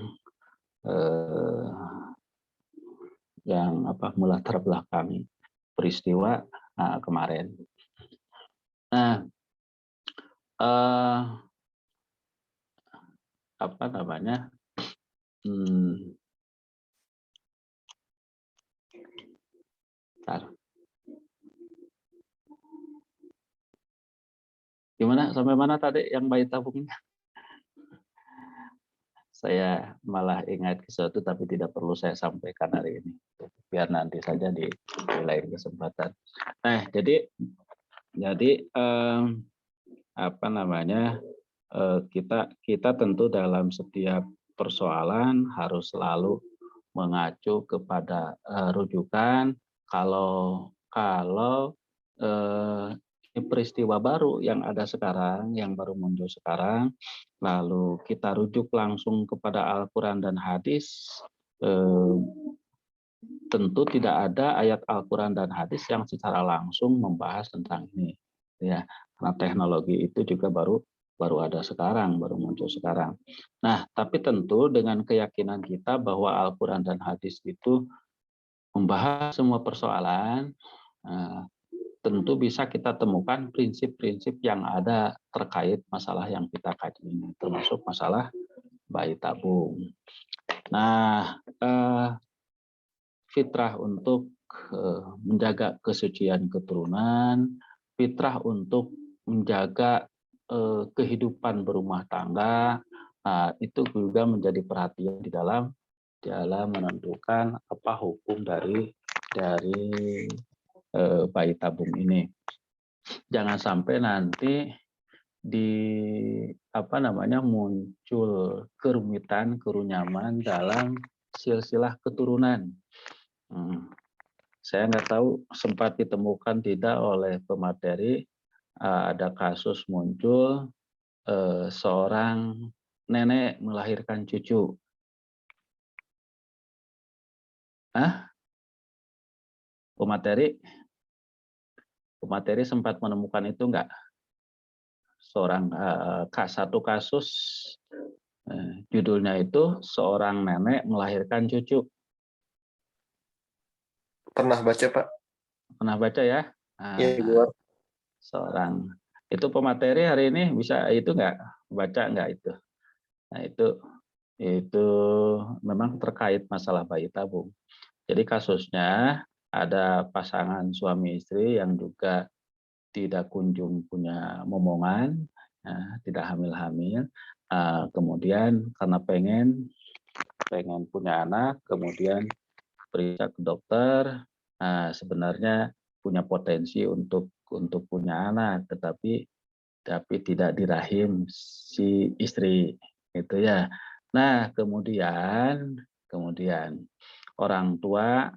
melatar belakangi peristiwa kemarin. Nah, gimana, sampai mana tadi yang bayi tabungnya? Saya malah ingat sesuatu tapi tidak perlu saya sampaikan hari ini. Biar nanti saja di lain kesempatan. Nah, jadi kita tentu dalam setiap persoalan harus selalu mengacu kepada rujukan kalau peristiwa baru yang ada sekarang, yang baru muncul sekarang, lalu kita rujuk langsung kepada Al-Quran dan hadis, tentu tidak ada ayat Al-Quran dan hadis yang secara langsung membahas tentang ini. Ya, karena teknologi itu juga baru ada sekarang, baru muncul sekarang. Nah, tapi tentu dengan keyakinan kita bahwa Al-Quran dan hadis itu membahas semua persoalan, tentu bisa kita temukan prinsip-prinsip yang ada terkait masalah yang kita kaji ini, termasuk masalah bayi tabung. Nah, fitrah untuk menjaga kesucian keturunan, fitrah untuk menjaga kehidupan berumah tangga, itu juga menjadi perhatian di dalam menentukan apa hukum dari bayi tabung ini. Jangan sampai nanti muncul kerumitan, kerunyaman dalam silsilah keturunan. Saya nggak tahu sempat ditemukan tidak oleh pemateri, ada kasus muncul seorang nenek melahirkan cucu. Pemateri sempat menemukan itu enggak? Satu kasus judulnya itu seorang nenek melahirkan cucu. Pernah baca, Pak. pernah baca ya? Ya, Ibu. Seorang itu pemateri hari ini bisa itu nggak baca nggak itu? Nah itu memang terkait masalah bayi tabung. Jadi kasusnya ada pasangan suami istri yang juga tidak kunjung punya momongan, tidak hamil-hamil, kemudian karena pengen punya anak, kemudian periksa ke dokter, sebenarnya punya potensi untuk punya anak, tetapi tidak di rahim si istri, gitu ya. Nah, kemudian orang tua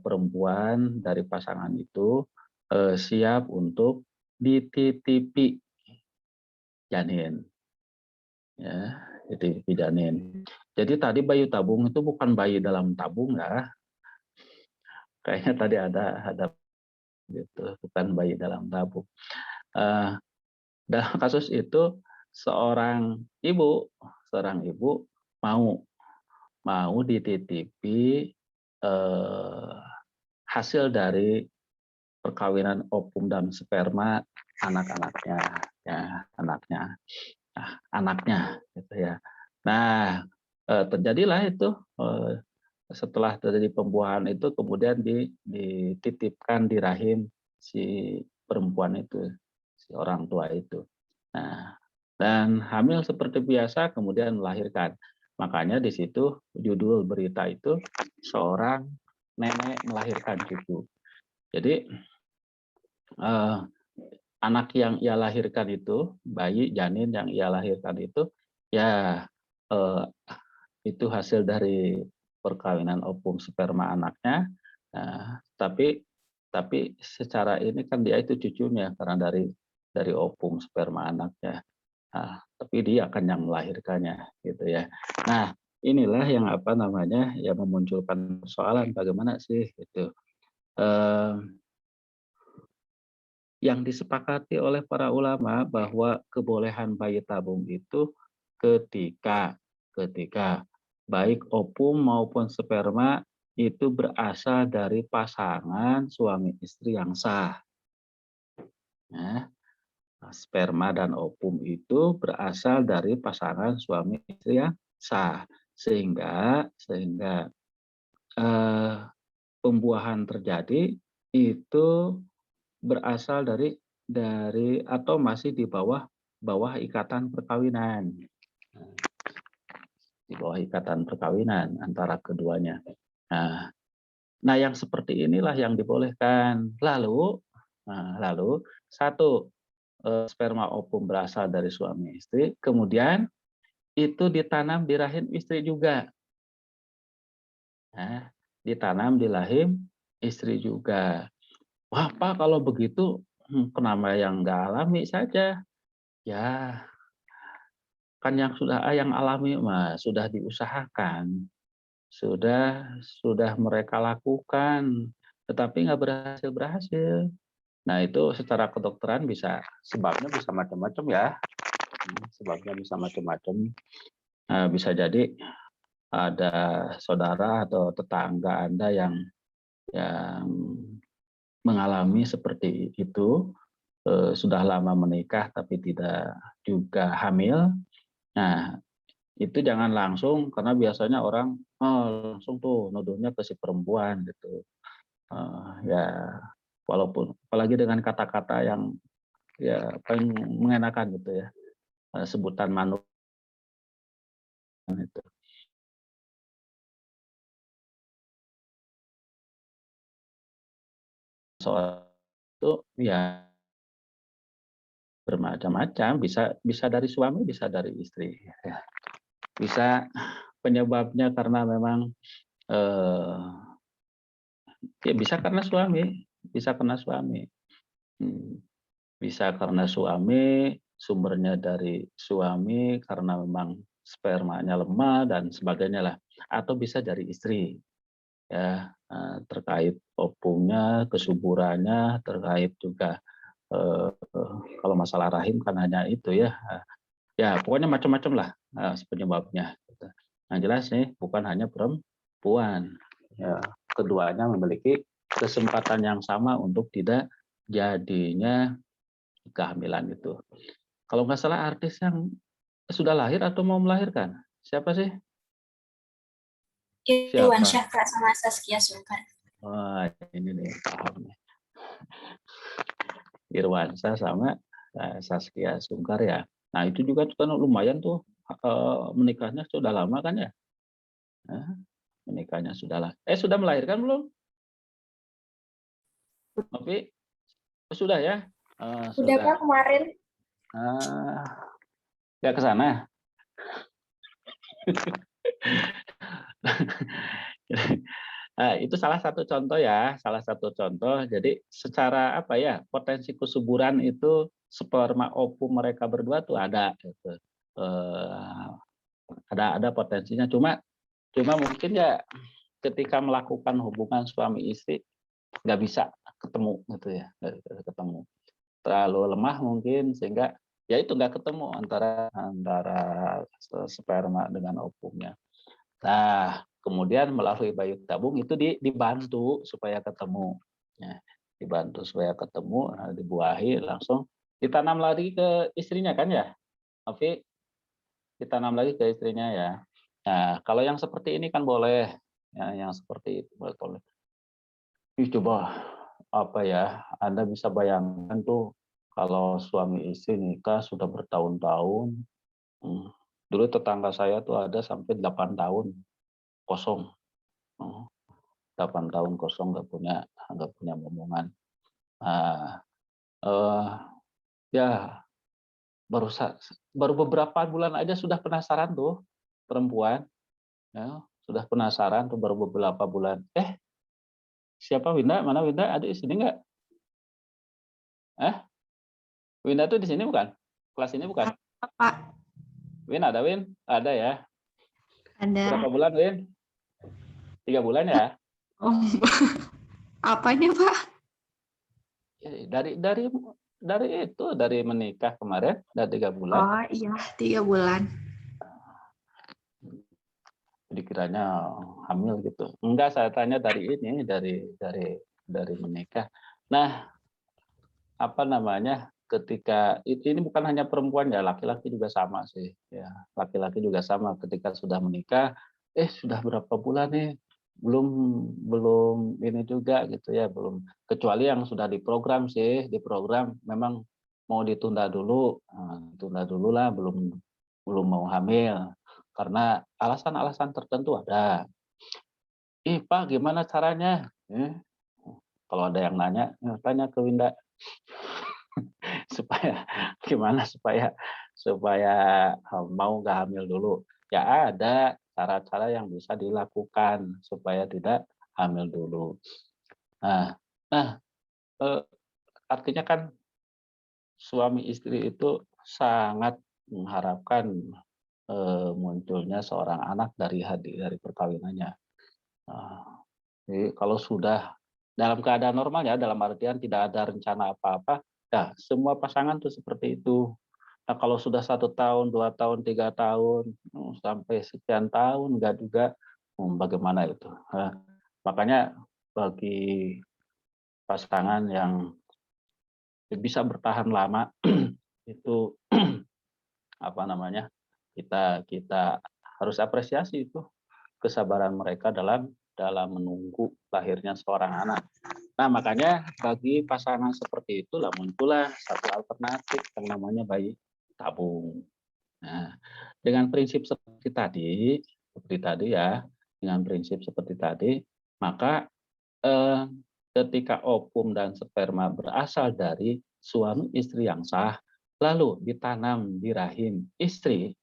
perempuan dari pasangan itu siap untuk dititipi janin, ya, dititipi janin. Jadi tadi bayi tabung itu bukan bayi dalam tabung ya, kayaknya tadi ada gitu, bukan bayi dalam tabung. Dalam kasus itu seorang ibu mau dititipi hasil dari perkawinan ovum dan sperma anaknya gitu ya. Nah, terjadilah itu setelah terjadi pembuahan itu kemudian dititipkan di rahim si perempuan itu, si orang tua itu. Nah, dan hamil seperti biasa kemudian melahirkan. Makanya di situ judul berita itu seorang nenek melahirkan cucu. Jadi anak yang ia lahirkan itu, bayi janin yang ia lahirkan itu, ya itu hasil dari perkawinan ovum sperma anaknya, tapi secara ini kan dia itu cucunya karena dari ovum sperma anaknya, tapi dia akan yang melahirkannya, gitu ya. Nah, inilah yang yang memunculkan persoalan bagaimana sih itu yang disepakati oleh para ulama bahwa kebolehan bayi tabung itu ketika baik ovum maupun sperma itu berasal dari pasangan suami istri yang sah. Nah, sperma dan ovum itu berasal dari pasangan suami istri yang sah, sehingga pembuahan terjadi itu berasal dari atau masih di bawah ikatan perkawinan. Di bawah ikatan perkawinan antara keduanya. Nah, yang seperti inilah yang dibolehkan. Lalu satu, sperma ovum berasal dari suami istri, kemudian itu ditanam di rahim istri juga. Nah, ditanam di rahim istri juga. Wah, Pak, kalau begitu kenapa yang nggak alami saja? Ya, kan yang alami mah sudah diusahakan, sudah mereka lakukan, tetapi nggak berhasil. Nah, itu secara kedokteran sebabnya bisa macam-macam ya. Sebabnya bisa macam-macam. Bisa jadi ada saudara atau tetangga Anda yang mengalami seperti itu, sudah lama menikah tapi tidak juga hamil. Nah, itu jangan langsung, karena biasanya orang langsung tuh nuduhnya ke si perempuan gitu. Ya, walaupun apalagi dengan kata-kata yang ya paling mengenakan gitu ya, sebutan manuk itu. Soal itu ya bermacam-macam, bisa dari suami, bisa dari istri. Ya. Bisa penyebabnya karena memang ya bisa karena suami, bisa karena suami. Bisa karena suami, sumbernya dari suami karena memang spermanya lemah dan sebagainya lah. Atau bisa dari istri, ya, terkait ovumnya, kesuburannya, terkait juga kalau masalah rahim kan hanya itu ya. Ya, pokoknya macam-macam lah penyebabnya. Yang jelas nih bukan hanya perempuan. Ya, keduanya memiliki kesempatan yang sama untuk tidak jadinya kehamilan itu. Kalau nggak salah artis yang sudah lahir atau mau melahirkan, siapa sih? Irwan Siapa? Syah Kak sama Saskia Sungkar. Wah, ini nih paham nih. Irwansyah sama Saskia Sungkar ya. Nah itu juga tuh kan lumayan tuh menikahnya sudah lama kan ya? Menikahnya sudah lah. Sudah melahirkan belum? Tapi sudah ya? Sudah Pak kemarin. Ya ke sana. Nah, itu salah satu contoh ya, salah satu contoh. Jadi secara apa ya, potensi kesuburan itu sperma ovum mereka berdua tuh ada gitu. Ada potensinya, cuma mungkin ya ketika melakukan hubungan suami istri nggak bisa ketemu gitu ya, nggak bisa ketemu, terlalu lemah mungkin sehingga ya itu nggak ketemu antara sperma dengan ovumnya. Nah kemudian melalui bayi tabung itu dibantu supaya ketemu, ya, dibantu supaya ketemu, dibuahi langsung ditanam lagi ke istrinya kan ya, tapi ditanam lagi ke istrinya ya. Nah, kalau yang seperti ini kan boleh, ya, yang seperti itu boleh. Coba apa ya, Anda bisa bayangkan tuh kalau suami istri nikah sudah bertahun-tahun. Dulu tetangga saya tuh ada sampai 8 tahun kosong. 8 tahun kosong nggak punya momongan. Nah, ya baru beberapa bulan aja sudah penasaran tuh perempuan, ya, sudah penasaran tuh baru beberapa bulan. Siapa Winda? Mana Winda? Ada di sini nggak? Winda tuh di sini bukan? Kelas ini bukan? Pak. Win ada Win? Ada ya? Ada. Berapa bulan Win? 3 bulan ya? Oh, apanya Pak? Dari menikah kemarin, dari 3 bulan. Oh iya, 3 bulan. Dikiranya hamil gitu. Enggak, saya tanya dari ini, dari menikah. Nah, apa namanya? Ketika ini bukan hanya perempuan ya, laki-laki juga sama sih. Ya, laki-laki juga sama ketika sudah menikah, sudah berapa bulan nih? Belum ini juga gitu ya, belum, kecuali yang sudah diprogram memang mau ditunda dulu. Tunda dulu lah, belum mau hamil karena alasan-alasan tertentu ada. Pak gimana caranya? Kalau ada yang nanya, tanya ke Winda. Gimana supaya mau nggak hamil dulu. Ya ada cara-cara yang bisa dilakukan supaya tidak hamil dulu. Nah, artinya kan suami istri itu sangat mengharapkan munculnya seorang anak dari perkawinannya. Jadi kalau sudah dalam keadaan normal ya, dalam artian tidak ada rencana apa-apa, ya semua pasangan tuh seperti itu. Nah kalau sudah 1 tahun, 2 tahun, 3 tahun, sampai sekian tahun enggak juga, bagaimana itu? Makanya bagi pasangan yang bisa bertahan lama itu apa namanya, kita harus apresiasi itu kesabaran mereka dalam menunggu lahirnya seorang anak. Nah, makanya bagi pasangan seperti itulah muncullah satu alternatif yang namanya bayi tabung. Nah, dengan prinsip seperti tadi ya, dengan prinsip seperti tadi, maka ketika ovum dan sperma berasal dari suami istri yang sah, lalu ditanam di rahim istri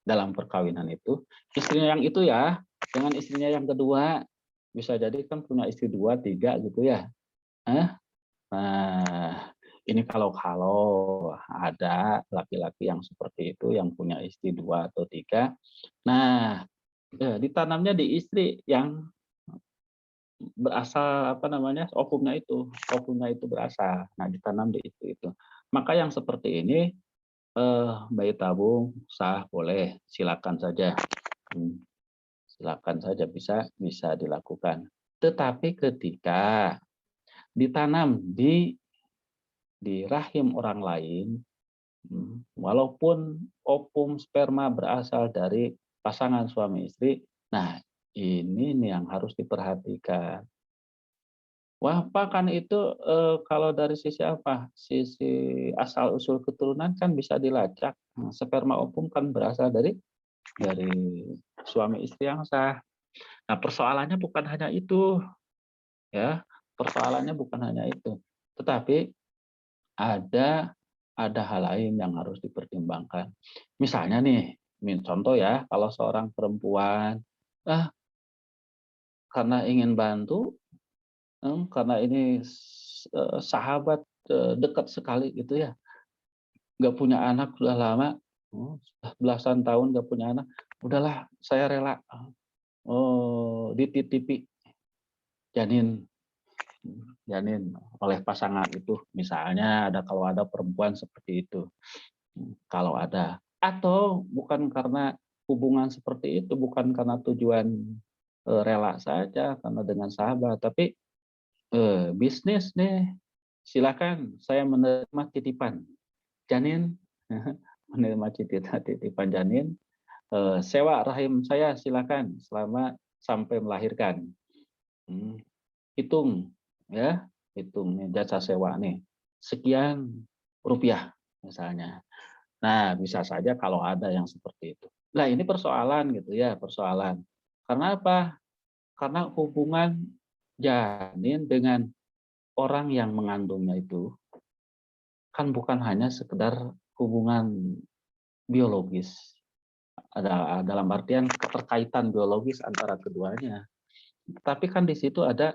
dalam perkawinan itu, istrinya yang itu ya, dengan istrinya yang kedua, bisa jadi kan punya istri 2, 3 gitu ya. Nah, ini kalau ada laki-laki yang seperti itu, yang punya istri 2 atau 3, nah ditanamnya di istri yang berasal ovumnya itu berasal. Nah, ditanam di itu. Maka yang seperti ini bayi tabung sah, boleh, silakan saja. Silakan saja bisa dilakukan. Tetapi ketika ditanam di rahim orang lain, walaupun ovum sperma berasal dari pasangan suami istri, nah ini nih yang harus diperhatikan. Wah, Pak, kan itu kalau dari sisi apa? Sisi asal usul keturunan kan bisa dilacak. Sperma ovum kan berasal dari suami istri yang sah. Nah, persoalannya bukan hanya itu, ya. Persoalannya bukan hanya itu, tetapi ada hal lain yang harus dipertimbangkan. Misalnya nih, contoh ya, kalau seorang perempuan, karena ingin bantu, karena ini sahabat dekat sekali gitu ya, nggak punya anak sudah lama, sudah belasan tahun nggak punya anak, udahlah saya rela dititipi janin oleh pasangan itu, misalnya kalau ada perempuan seperti itu, kalau ada, atau bukan karena hubungan seperti itu, bukan karena tujuan rela saja karena dengan sahabat, tapi bisnis nih, silakan saya menerima titipan janin, menerima titipan janin, sewa rahim saya silakan selama sampai melahirkan. Hitung ya, hitung nih jasa sewa nih sekian rupiah misalnya. Nah, bisa saja kalau ada yang seperti itu. Nah, ini persoalan gitu ya, persoalan. Karena apa? Karena hubungan janin dengan orang yang mengandungnya itu kan bukan hanya sekedar hubungan biologis. Ada dalam artian keterkaitan biologis antara keduanya. Tapi kan di situ ada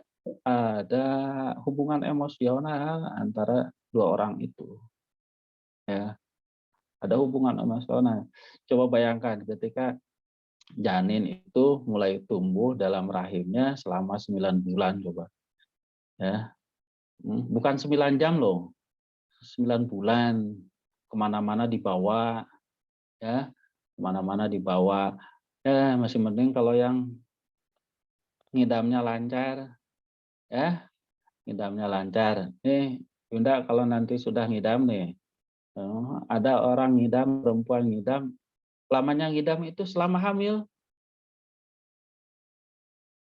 hubungan emosional antara dua orang itu. Ya, ada hubungan emosional. Coba bayangkan ketika janin itu mulai tumbuh dalam rahimnya selama 9 bulan coba. Ya. Bukan 9 jam loh. 9 bulan kemana-mana dibawa, ya, kemana-mana dibawa. Ya, masih mending kalau yang ngidamnya lancar, ya, ngidamnya lancar. Nih, Yunda, kalau nanti sudah ngidam nih, ada orang ngidam, perempuan ngidam, lamanya ngidam itu selama hamil,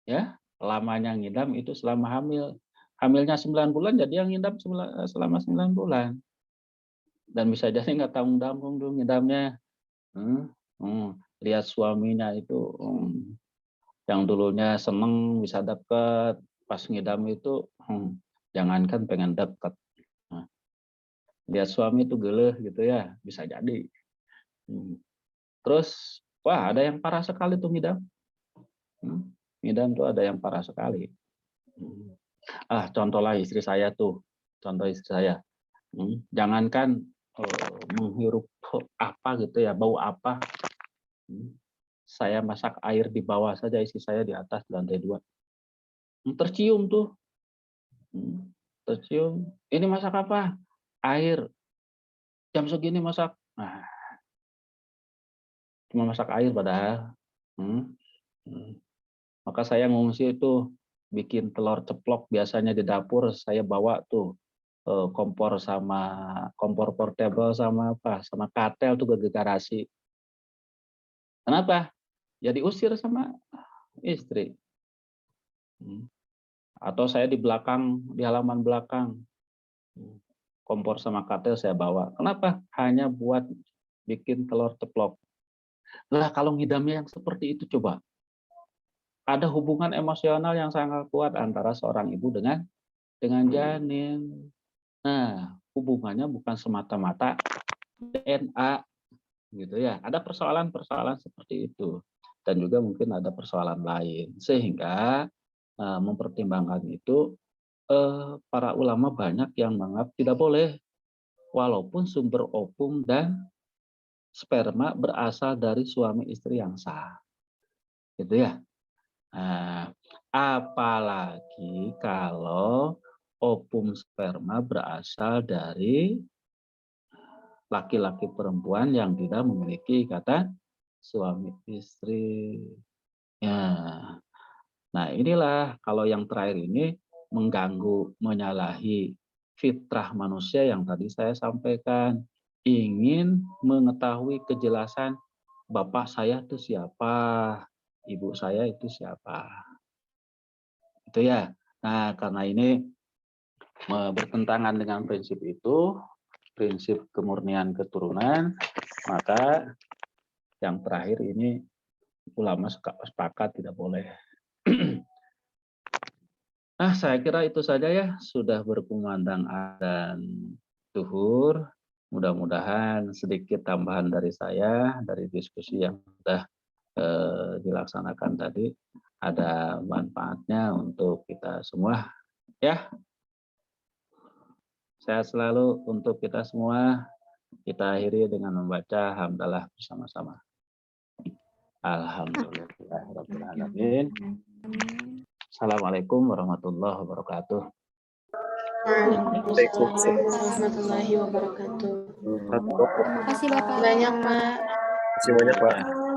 ya, lamanya ngidam itu selama hamil. Hamilnya 9 bulan, jadi yang ngidam selama 9 bulan. Dan bisa jadi nggak tanggung-tanggung tuh ngidamnya. Lihat suaminya itu yang dulunya seneng bisa deket, pas ngidam itu jangankan pengen deket. Lihat suami itu geleh gitu ya, bisa jadi. Terus, wah ada yang parah sekali tuh ngidam. Ngidam tuh ada yang parah sekali. Contohlah istri saya tuh, contoh istri saya. Jangankan menghirup apa gitu ya, bau apa. Saya masak air di bawah saja, istri saya di atas di lantai 2. Tercium tuh. Tercium. Ini masak apa? Air. Jam segini masak. Nah, cuma masak air padahal. Maka saya ngungsi itu bikin telur ceplok, biasanya di dapur saya bawa tuh kompor portable sama katel tuh ke garasi. Kenapa? Ya diusir sama istri. Atau saya di halaman belakang, kompor sama katel saya bawa. Kenapa? Hanya buat bikin telur ceplok. Lah kalau ngidamnya yang seperti itu coba. Ada hubungan emosional yang sangat kuat antara seorang ibu dengan janin. Nah, hubungannya bukan semata-mata DNA gitu ya. Ada persoalan-persoalan seperti itu. Dan juga mungkin ada persoalan lain. Sehingga mempertimbangkan itu para ulama banyak yang menganggap tidak boleh walaupun sumber ovum dan sperma berasal dari suami istri yang sah. Gitu ya. Apalagi kalau ovum sperma berasal dari laki-laki perempuan yang tidak memiliki ikatan suami istri. Ya, Nah, inilah kalau yang terakhir ini mengganggu, menyalahi fitrah manusia yang tadi saya sampaikan. Ingin mengetahui kejelasan bapak saya itu siapa, ibu saya itu siapa. Itu ya. Nah, karena ini bertentangan dengan prinsip itu, prinsip kemurnian keturunan, maka yang terakhir ini ulama sepakat tidak boleh. Nah, saya kira itu saja ya, sudah berkumandang adzan zuhur. Mudah-mudahan sedikit tambahan dari saya, dari diskusi yang sudah dilaksanakan tadi, ada manfaatnya untuk kita semua. Ya, sehat selalu untuk kita semua. Kita akhiri dengan membaca hamdalah bersama-sama. Alhamdulillahirrahmanirrahim. Assalamualaikum warahmatullahi wabarakatuh. Waalaikumsalam warahmatullahi wabarakatuh. Terima Terima kasih Bapak. Banyak Pak. kasih banyak, Pak.